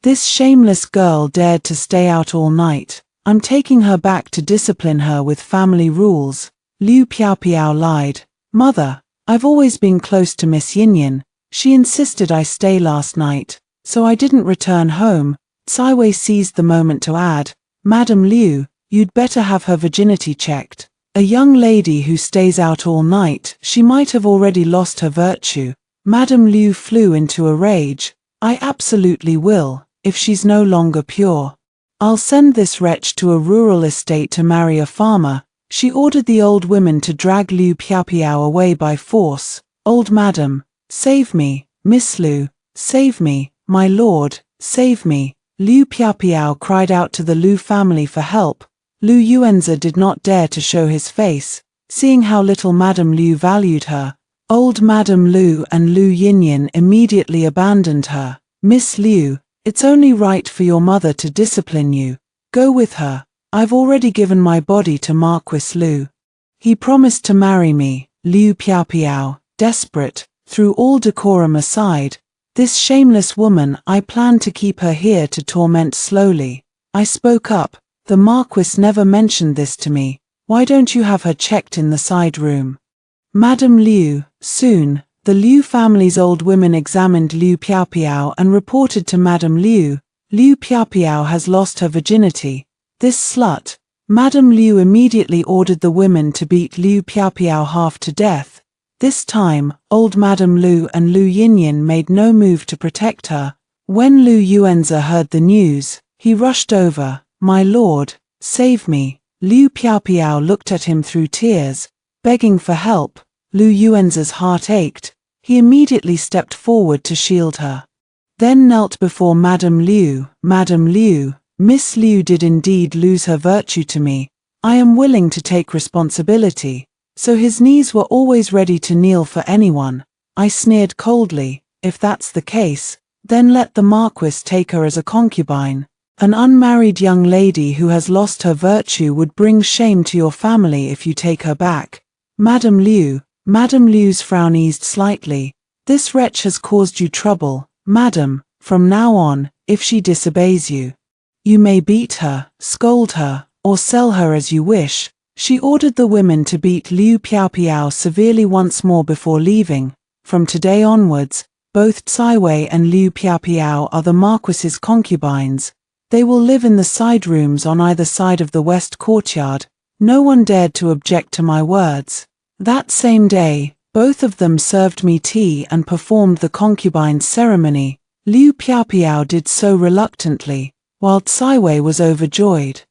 this shameless girl dared to stay out all night. I'm taking her back to discipline her with family rules." Liu Piao Piao lied. "Mother, I've always been close to Miss Yinyin. She insisted I stay last night, so I didn't return home." Saiwei seized the moment to add, "Madame Liu, you'd better have her virginity checked. A young lady who stays out all night, she might have already lost her virtue." Madame Liu flew into a rage. "I absolutely will, if she's no longer pure. I'll send this wretch to a rural estate to marry a farmer." She ordered the old women to drag Liu Piao Piao away by force. "Old madam, save me. Miss Liu, save me. My lord, save me." Liu Piao Piao cried out to the Liu family for help. Lu Yuanze did not dare to show his face, seeing how little Madame Liu valued her. Old Madame Liu and Lu Yinyin immediately abandoned her. "Miss Liu, it's only right for your mother to discipline you. Go with her. I've already given my body to Marquis Liu. He promised to marry me." Liu Piao Piao, desperate, threw all decorum aside. "This shameless woman, I plan to keep her here to torment slowly." I spoke up. "The Marquis never mentioned this to me. Why don't you have her checked in the side room?" Madame Liu. Soon, the Liu family's old women examined Liu Piao Piao and reported to Madame Liu, "Liu Piao Piao has lost her virginity. This slut." Madame Liu immediately ordered the women to beat Liu Piao Piao half to death. This time, old Madame Liu and Lu Yinyin made no move to protect her. When Lu Yuanze heard the news, he rushed over. "My lord, save me." Liu Piao Piao looked at him through tears, begging for help. Lu Yuanze's heart ached. He immediately stepped forward to shield her. then knelt before Madame Liu. Madame Liu, Miss Liu did indeed lose her virtue to me. I am willing to take responsibility. So his knees were always ready to kneel for anyone. I sneered coldly. If that's the case, then let the Marquis take her as a concubine. An unmarried young lady who has lost her virtue would bring shame to your family if you take her back. Madame Liu's frown eased slightly. This wretch has caused you trouble, madam. From now on, if she disobeys you, you may beat her, scold her, or sell her as you wish. She ordered the women to beat Liu Piao severely once more before leaving. From today onwards, both Cai Wei and Liu Piao are the Marquis's concubines. They will live in the side rooms on either side of the west courtyard. No one dared to object to my words. That same day, both of them served me tea and performed the concubine ceremony. Liu Piao did so reluctantly, while Cai Wei was overjoyed.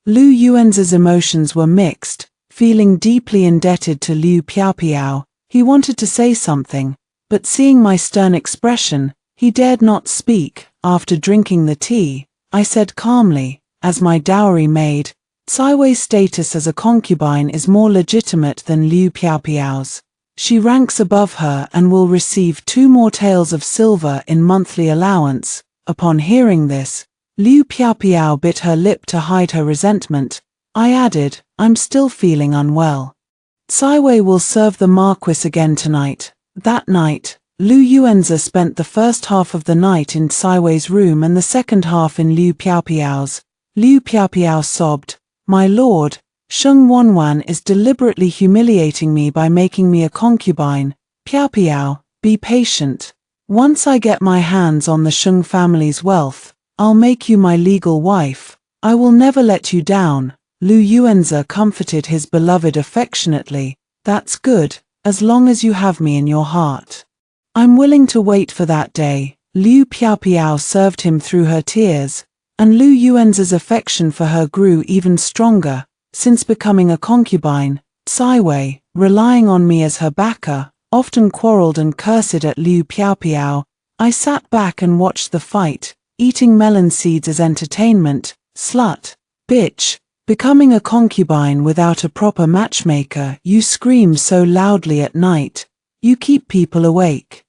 Lu Yuanzhe's emotions were mixed. Feeling deeply indebted to Liu Piao, he wanted to say something, but seeing my stern expression, he dared not speak. After drinking the tea, I said calmly, as my dowry maid, Cai Wei's status as a concubine is more legitimate than Liu Piao's. She ranks above her and will receive 2 more taels of silver in monthly allowance. Upon hearing this, Liu Piao bit her lip to hide her resentment. I added, I'm still feeling unwell. Cai Wei will serve the Marquis again tonight. That night, Lu Yuanzhe spent the first half of the night in Cai Wei's room and the second half in Liu Piao's. Liu Piao sobbed, My lord, Sheng Wanwan is deliberately humiliating me by making me a concubine. Piao, be patient. Once I get my hands on the Sheng family's wealth, I'll make you my legal wife. I will never let you down. Lu Yuanzhe comforted his beloved affectionately. That's good, as long as you have me in your heart. I'm willing to wait for that day. Liu Piao served him through her tears, and Lu Yuanzhe's affection for her grew even stronger. Since becoming a concubine, Cai Wei, relying on me as her backer, often quarreled and cursed at Liu Piao. I sat back and watched the fight, eating melon seeds as entertainment. Slut. Bitch. Becoming a concubine without a proper matchmaker, you scream so loudly at night. You keep people awake.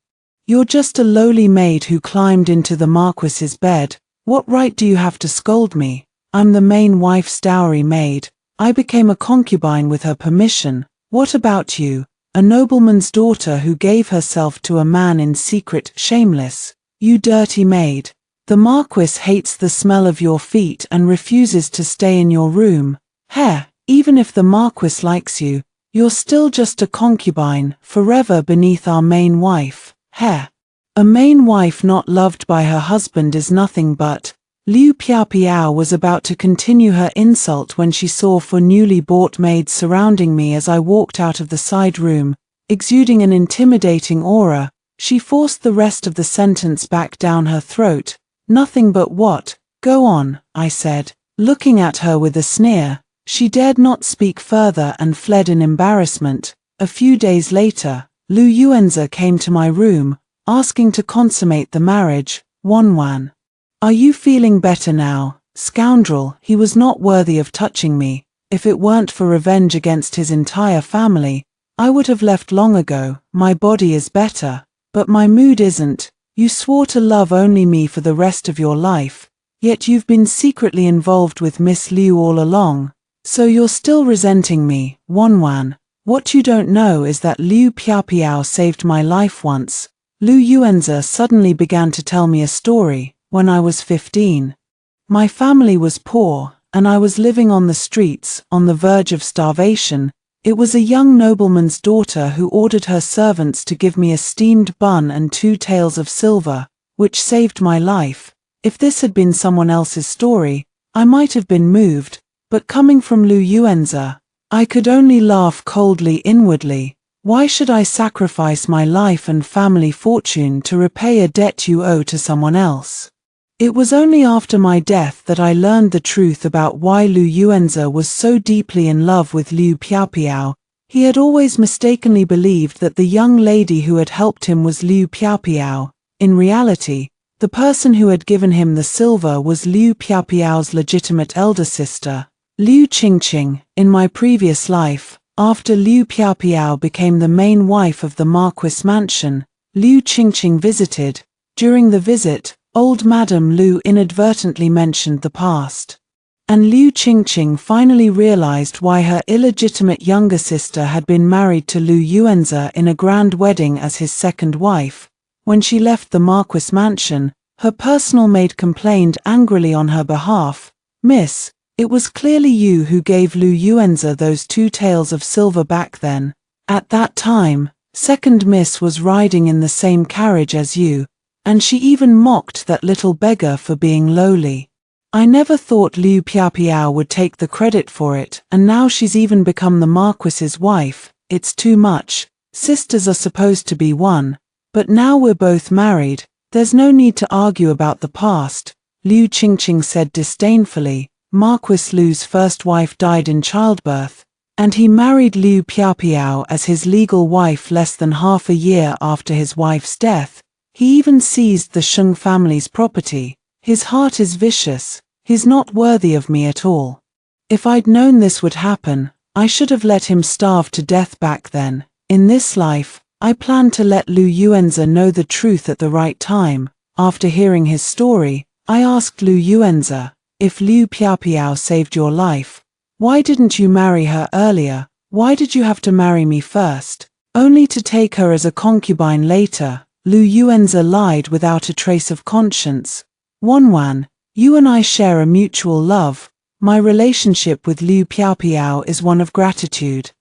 You're just a lowly maid who climbed into the Marquis's bed. What right do you have to scold me? I'm the main wife's dowry maid. I became a concubine with her permission. What about you? A nobleman's daughter who gave herself to a man in secret, shameless. You dirty maid. The Marquis hates the smell of your feet and refuses to stay in your room. Heh, even if the Marquis likes you, you're still just a concubine, forever beneath our main wife. Heh. A main wife not loved by her husband is nothing but. Liu Piao was about to continue her insult when she saw 4 newly bought maids surrounding me as I walked out of the side room. Exuding an intimidating aura, she forced the rest of the sentence back down her throat. Nothing but what? Go on, I said, looking at her with a sneer. She dared not speak further and fled in embarrassment. A few days later, Lu Yuanzhe came to my room, asking to consummate the marriage. Wanwan. Are you feeling better now? Scoundrel, he was not worthy of touching me. If it weren't for revenge against his entire family, I would have left long ago. My body is better, but my mood isn't. You swore to love only me for the rest of your life, yet you've been secretly involved with Miss Liu all along. So you're still resenting me, Wanwan. What you don't know is that Liu Piao saved my life once. Lu Yuanzhe suddenly began to tell me a story. When I was 15, my family was poor, and I was living on the streets, on the verge of starvation. It was a young nobleman's daughter who ordered her servants to give me a steamed bun and 2 taels of silver, which saved my life. If this had been someone else's story, I might have been moved, but coming from Lu Yuanzhe, I could only laugh coldly inwardly. Why should I sacrifice my life and family fortune to repay a debt you owe to someone else? It was only after my death that I learned the truth about why Lu Yuanzhe was so deeply in love with Liu Piao. He had always mistakenly believed that the young lady who had helped him was Liu Piao. In reality, The person who had given him the silver was Liu Piaopiao's legitimate elder sister, Liu Qingqing. In my previous life, after Liu Piaopiao became the main wife of the Marquis mansion, Liu Qingqing visited. During the visit, old Madame Liu inadvertently mentioned the past. And Liu Qingqing finally realized why her illegitimate younger sister had been married to Liu Yuanze in a grand wedding as his second wife. When she left the Marquis mansion, her personal maid complained angrily on her behalf, "Miss, it was clearly you who gave Liu Yuanze those 2 taels of silver back then. At that time, second miss was riding in the same carriage as you, and she even mocked that little beggar for being lowly. I never thought Liu Piaopiao would take the credit for it, and now she's even become the Marquis's wife. It's too much. Sisters are supposed to be one. But now we're both married, there's no need to argue about the past," Liu Qingqing said disdainfully. Marquis Liu's first wife died in childbirth, and he married Liu Piaopiao as his legal wife less than half a year after his wife's death. He even seized the Sheng family's property. His heart is vicious. He's not worthy of me at all. If I'd known this would happen, I should have let him starve to death back then. In this life, I plan to let Liu Yuanze know the truth at the right time. After hearing his story, I asked Liu Yuanze, "If Liu Piaopiao saved your life, why didn't you marry her earlier? Why did you have to marry me first, only to take her as a concubine later?" Liu Yuanze lied without a trace of conscience. "Wanwan, you and I share a mutual love. My relationship with Liu Piaopiao is one of gratitude.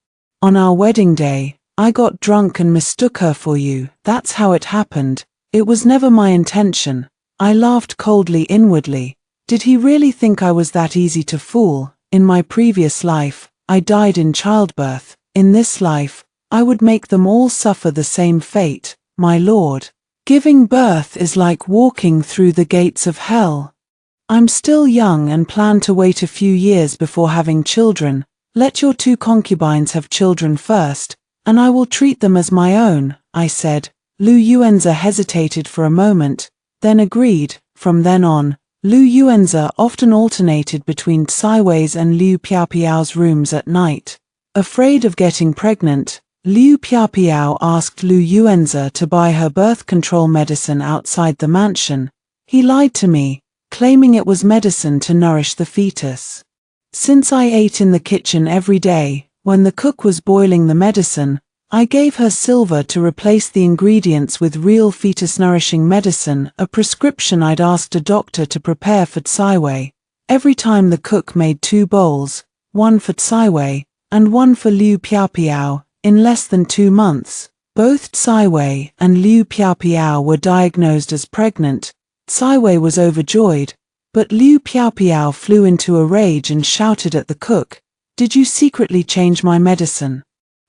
On our wedding day, I got drunk and mistook her for you. That's how it happened. It was never my intention." I laughed coldly inwardly. Did he really think I was that easy to fool? In my previous life, I died in childbirth. In this life, I would make them all suffer the same fate, my lord. Giving birth is like walking through the gates of hell. I'm still young and plan to wait a few years before having children. Let your 2 concubines have children first, and I will treat them as my own, I said. Liu Yuanze hesitated for a moment, then agreed. From then on, Liu Yuanze often alternated between Cai Wei's and Liu Piaopiao's rooms at night. Afraid of getting pregnant, Liu Piaopiao asked Liu Yuanze to buy her birth control medicine outside the mansion. He lied to me, claiming it was medicine to nourish the fetus. Since I ate in the kitchen every day, when the cook was boiling the medicine, I gave her silver to replace the ingredients with real fetus-nourishing medicine, a prescription I'd asked a doctor to prepare for Cai Wei. Every time the cook made 2 bowls, one for Cai Wei and one for Liu Piaopiao. In less than 2 months, both Cai Wei and Liu Piaopiao were diagnosed as pregnant. Cai Wei was overjoyed, but Liu Piaopiao flew into a rage and shouted at the cook, "Did you secretly change my medicine?"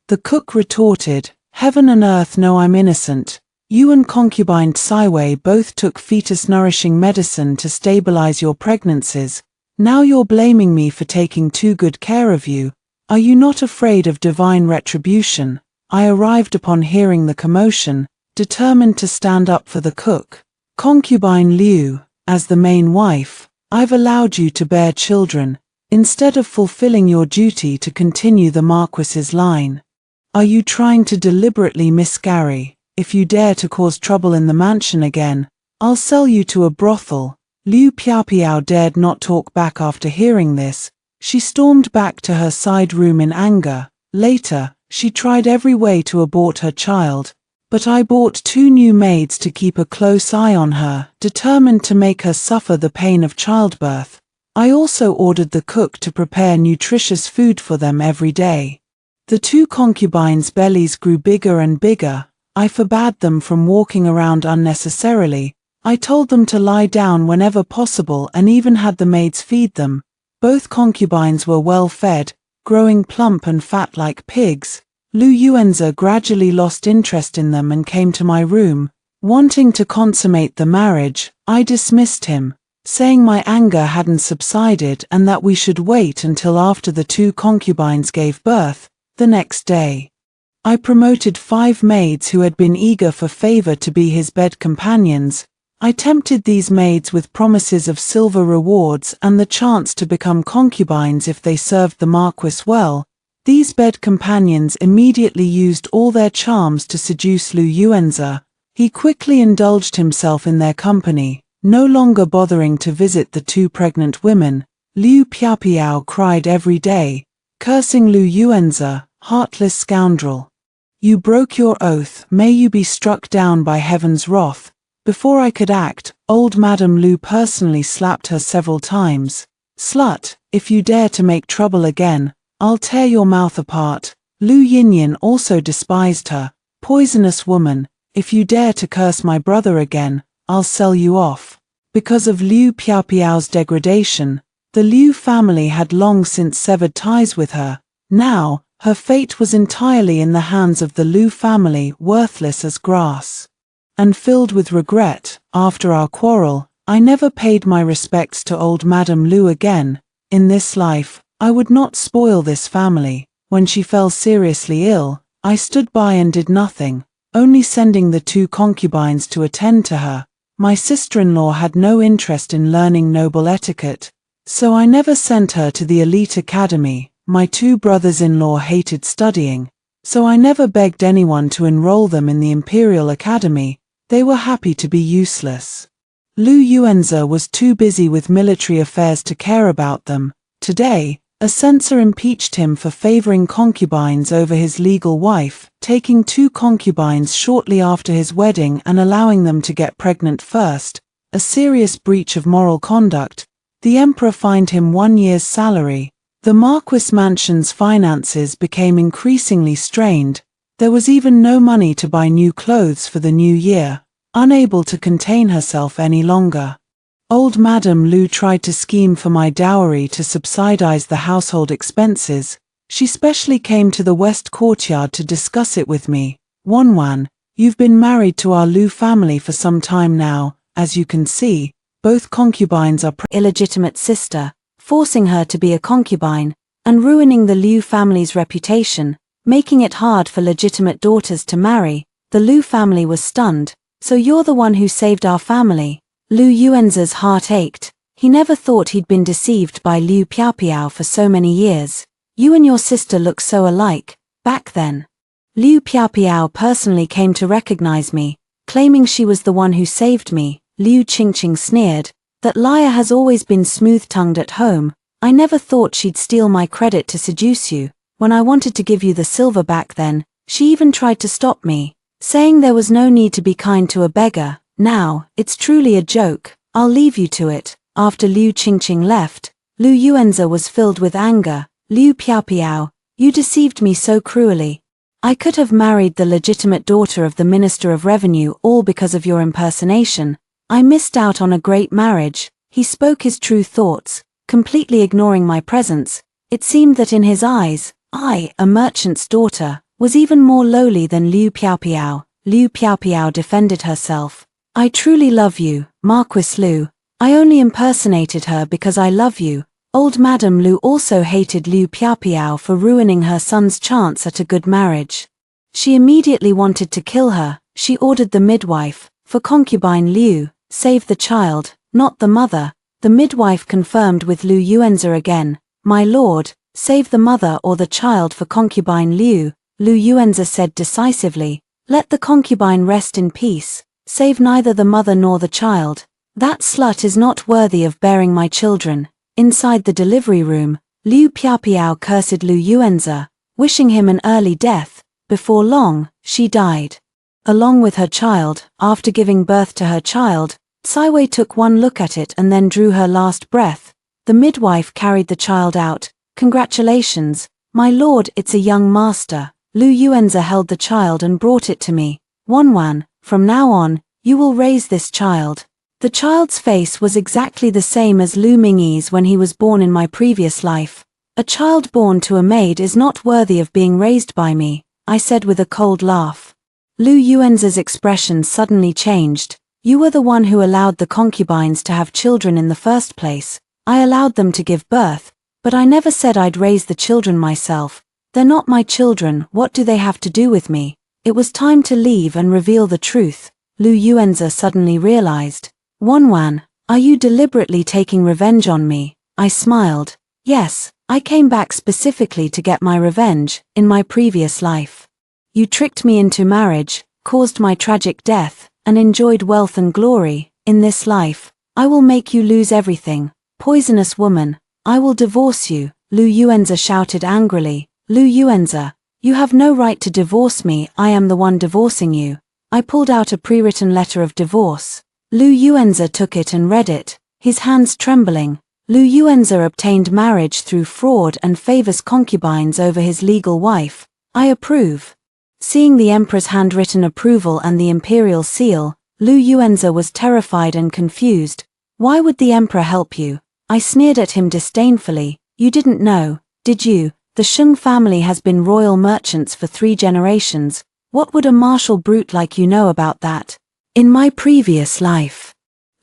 The cook retorted, "Heaven and earth know I'm innocent. You and concubine Cai Wei both took fetus-nourishing medicine to stabilize your pregnancies. Now you're blaming me for taking too good care of you. Are you not afraid of divine retribution?" I arrived upon hearing the commotion, determined to stand up for the cook. "Concubine Liu, as the main wife, I've allowed you to bear children, instead of fulfilling your duty to continue the Marquis's line. Are you trying to deliberately miscarry? If you dare to cause trouble in the mansion again, I'll sell you to a brothel." Liu Piaopiao dared not talk back after hearing this. She stormed back to her side room in anger. Later, she tried every way to abort her child, but I bought 2 new maids to keep a close eye on her, determined to make her suffer the pain of childbirth. I also ordered the cook to prepare nutritious food for them every day. The 2 concubines' bellies grew bigger and bigger. I forbade them from walking around unnecessarily. I told them to lie down whenever possible and even had the maids feed them. Both concubines were well fed, growing plump and fat like pigs. Liu Yuanze gradually lost interest in them and came to my room. Wanting to consummate the marriage, I dismissed him, saying my anger hadn't subsided and that we should wait until after the 2 concubines gave birth. The next day, I promoted 5 maids who had been eager for favor to be his bed companions. I tempted these maids with promises of silver rewards and the chance to become concubines if they served the Marquis well. These bed companions immediately used all their charms to seduce Lu Yuanze. He quickly indulged himself in their company, no longer bothering to visit the two pregnant women. Liu Piapiao cried every day, cursing Lu Yuanze, heartless scoundrel. You broke your oath, may you be struck down by heaven's wrath. Before I could act, old Madame Lu personally slapped her several times. Slut, if you dare to make trouble again, I'll tear your mouth apart. Lu Yinyan also despised her. Poisonous woman, if you dare to curse my brother again, I'll sell you off. Because of Liu Piapiao's degradation, the Liu family had long since severed ties with her. Now, her fate was entirely in the hands of the Liu family, worthless as grass. And filled with regret, after our quarrel, I never paid my respects to old Madame Lu again. In this life, I would not spoil this family. When she fell seriously ill, I stood by and did nothing, only sending the two concubines to attend to her. My sister-in-law had no interest in learning noble etiquette, so I never sent her to the elite academy. My two brothers-in-law hated studying, so I never begged anyone to enroll them in the Imperial Academy. They were happy to be useless. Lu Yuanze was too busy with military affairs to care about them. Today, a censor impeached him for favoring concubines over his legal wife, taking two concubines shortly after his wedding and allowing them to get pregnant first, a serious breach of moral conduct. The emperor fined him 1 year's salary. The Marquis mansion's finances became increasingly strained. There was even no money to buy new clothes for the new year. Unable to contain herself any longer, old Madame Lu tried to scheme for my dowry to subsidize the household expenses. She specially came to the West Courtyard to discuss it with me. Wanwan, you've been married to our Lu family for some time now. As you can see, both concubines are illegitimate sister, forcing her to be a concubine, and ruining the Liu family's reputation, making it hard for legitimate daughters to marry. The Liu family was stunned. So you're the one who saved our family. Lu Yuanze's heart ached. He never thought he'd been deceived by Liu Piapiao for so many years. You and your sister look so alike. Back then, Liu Piapiao personally came to recognize me, claiming she was the one who saved me. Liu Qingqing sneered. That liar has always been smooth-tongued at home. I never thought she'd steal my credit to seduce you. When I wanted to give you the silver back then, she even tried to stop me, saying there was no need to be kind to a beggar. Now, it's truly a joke. I'll leave you to it. After Liu Qingqing left, Lu Yuanze was filled with anger. Liu Piapiao, you deceived me so cruelly. I could have married the legitimate daughter of the Minister of Revenue all because of your impersonation. I missed out on a great marriage. He spoke his true thoughts, completely ignoring my presence. It seemed that in his eyes, I, a merchant's daughter, was even more lowly than Liu Piapiao. Liu Piapiao defended herself. I truly love you, Marquis Lu. I only impersonated her because I love you. Old Madame Lu also hated Liu Piapiao for ruining her son's chance at a good marriage. She immediately wanted to kill her. She ordered the midwife, for concubine Liu, save the child, not the mother. The midwife confirmed with Lu Yuanze again, my lord, save the mother or the child for concubine Liu. Lu Yuanze said decisively, let the concubine rest in peace, save neither the mother nor the child. That slut is not worthy of bearing my children. Inside the delivery room, Liu Piapiao cursed Lu Yuanze, wishing him an early death. Before long, she died. Along with her child, after giving birth to her child, Cai Wei took one look at it and then drew her last breath. The midwife carried the child out. Congratulations, my lord, it's a young master. Lu Yuanze held the child and brought it to me. Wanwan, from now on, you will raise this child. The child's face was exactly the same as Lu Mingyi's when he was born in my previous life. A child born to a maid is not worthy of being raised by me, I said with a cold laugh. Lu Yuanze's expression suddenly changed. You were the one who allowed the concubines to have children in the first place. I allowed them to give birth, but I never said I'd raise the children myself. They're not my children, what do they have to do with me? It was time to leave and reveal the truth. Lu Yuanze suddenly realized. Wanwan, are you deliberately taking revenge on me? I smiled. Yes, I came back specifically to get my revenge, in my previous life. You tricked me into marriage, caused my tragic death, and enjoyed wealth and glory. In this life, I will make you lose everything. Poisonous woman, I will divorce you, Lu Yuanze shouted angrily. Lu Yuanze, you have no right to divorce me, I am the one divorcing you. I pulled out a pre-written letter of divorce. Lu Yuanze took it and read it, his hands trembling. Lu Yuanze obtained marriage through fraud and favors concubines over his legal wife. I approve. Seeing the emperor's handwritten approval and the imperial seal, Lu Yuanze was terrified and confused. Why would the emperor help you? I sneered at him disdainfully. You didn't know, did you? The Sheng family has been royal merchants for 3 generations. What would a martial brute like you know about that? In my previous life,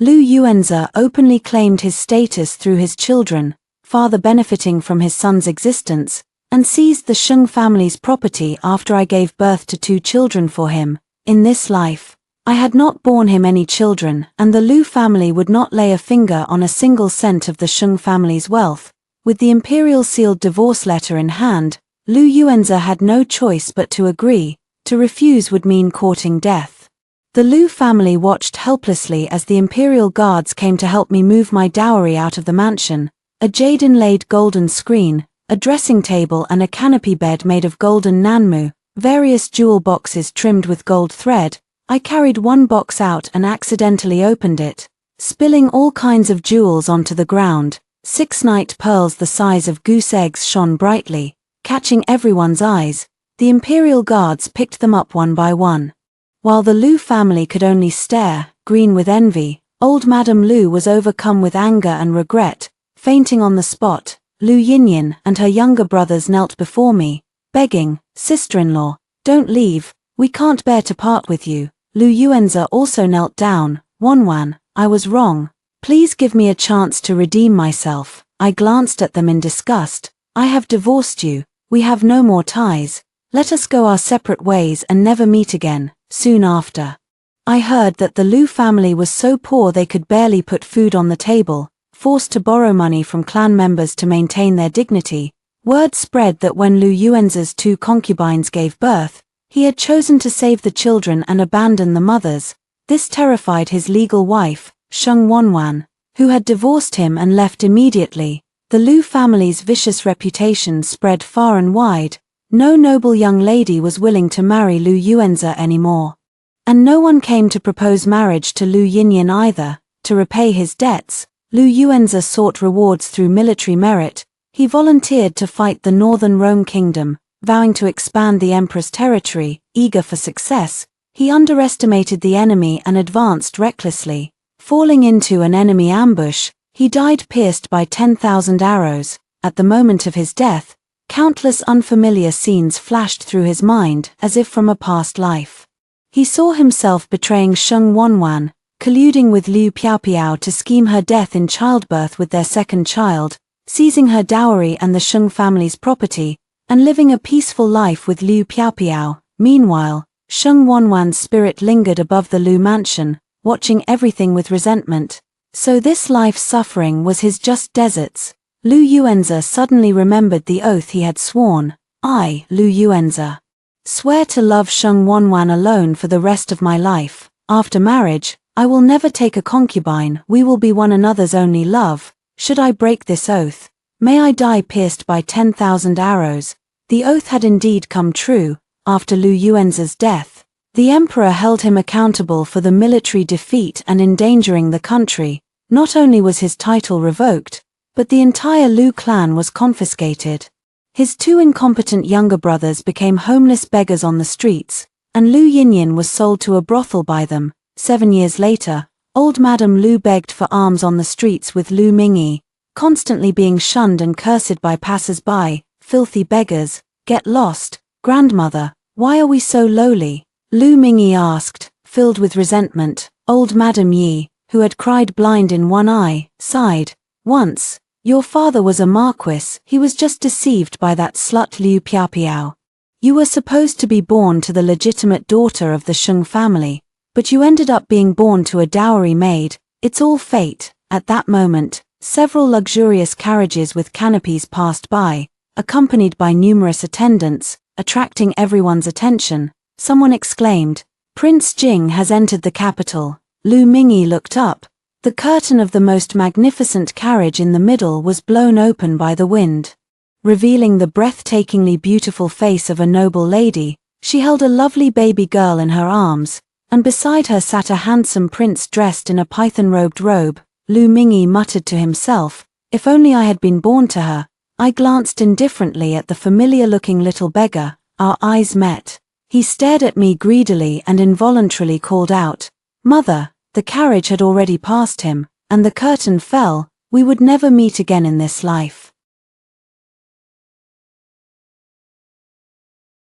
Lu Yuanze openly claimed his status through his children, father benefiting from his son's existence, and seized the Sheng family's property after I gave birth to 2 children for him. In this life, I had not borne him any children, and the Lu family would not lay a finger on a single cent of the Sheng family's wealth. With the imperial sealed divorce letter in hand, Lu Yuanze had no choice but to agree. To refuse would mean courting death. The Lu family watched helplessly as the imperial guards came to help me move my dowry out of the mansion. A jade-inlaid golden screen, a dressing table and a canopy bed made of golden nanmu, various jewel boxes trimmed with gold thread. I carried one box out and accidentally opened it, spilling all kinds of jewels onto the ground. 6 night pearls the size of goose eggs shone brightly, catching everyone's eyes. The imperial guards picked them up one by one. While the Lu family could only stare, green with envy, old Madame Lu was overcome with anger and regret, fainting on the spot. Lu Yinyan and her younger brothers knelt before me, begging, "Sister-in-law, don't leave, we can't bear to part with you." Lu Yuanze also knelt down. Wanwan, I was wrong. Please give me a chance to redeem myself. I glanced at them in disgust. I have divorced you. We have no more ties. Let us go our separate ways and never meet again. Soon after, I heard that the Lu family was so poor they could barely put food on the table, forced to borrow money from clan members to maintain their dignity. Word spread that when Lu Yuanze's 2 concubines gave birth, he had chosen to save the children and abandon the mothers. This terrified his legal wife, Sheng Wanwan, who had divorced him and left immediately. The Lu family's vicious reputation spread far and wide. No noble young lady was willing to marry Lu Yuanze anymore. And no one came to propose marriage to Lu Yinyan either. To repay his debts, Lu Yuanze sought rewards through military merit. He volunteered to fight the northern Rome kingdom, vowing to expand the emperor's territory. Eager for success, he underestimated the enemy and advanced recklessly. Falling into an enemy ambush, he died pierced by 10,000 arrows. At the moment of his death, countless unfamiliar scenes flashed through his mind as if from a past life. He saw himself betraying Sheng Wanwan, colluding with Liu Piaopiao to scheme her death in childbirth with their second child, seizing her dowry and the Sheng family's property, and living a peaceful life with Liu Piaopiao. Meanwhile, Sheng Wanwan's spirit lingered above the Lu mansion, watching everything with resentment. So this life's suffering was his just deserts. Lu Yuanze suddenly remembered the oath he had sworn. I, Lu Yuanze, swear to love Sheng Wanwan alone for the rest of my life. After marriage, I will never take a concubine. We will be one another's only love. Should I break this oath, may I die pierced by 10,000 arrows. The oath had indeed come true. After Lu Yuanze's death, the emperor held him accountable for the military defeat and endangering the country. Not only was his title revoked, but the entire Lu clan was confiscated. His 2 incompetent younger brothers became homeless beggars on the streets, and Lu Yinyan was sold to a brothel by them. 7 years later, old Madame Lu begged for alms on the streets with Lu Mingyi, constantly being shunned and cursed by passers-by. Filthy beggars, get lost. Grandmother, why are we so lowly? Lu Mingyi asked, filled with resentment. Old Madame Yi, who had cried blind in one eye, sighed. Once, your father was a marquis. He was just deceived by that slut Liu Piaopiao. You were supposed to be born to the legitimate daughter of the Sheng family, But you ended up being born to a dowry maid, it's all fate." At that moment, several luxurious carriages with canopies passed by, accompanied by numerous attendants, attracting everyone's attention. Someone exclaimed, "Prince Jing has entered the capital." Lu Mingyi looked up. The curtain of the most magnificent carriage in the middle was blown open by the wind, revealing the breathtakingly beautiful face of a noble lady. She held a lovely baby girl in her arms, and beside her sat a handsome prince dressed in a python-robed robe. Lu Mingyi muttered to himself, "If only I had been born to her." I glanced indifferently at the familiar-looking little beggar. Our eyes met. He stared at me greedily and involuntarily called out, "Mother." The carriage had already passed him, and the curtain fell. We would never meet again in this life.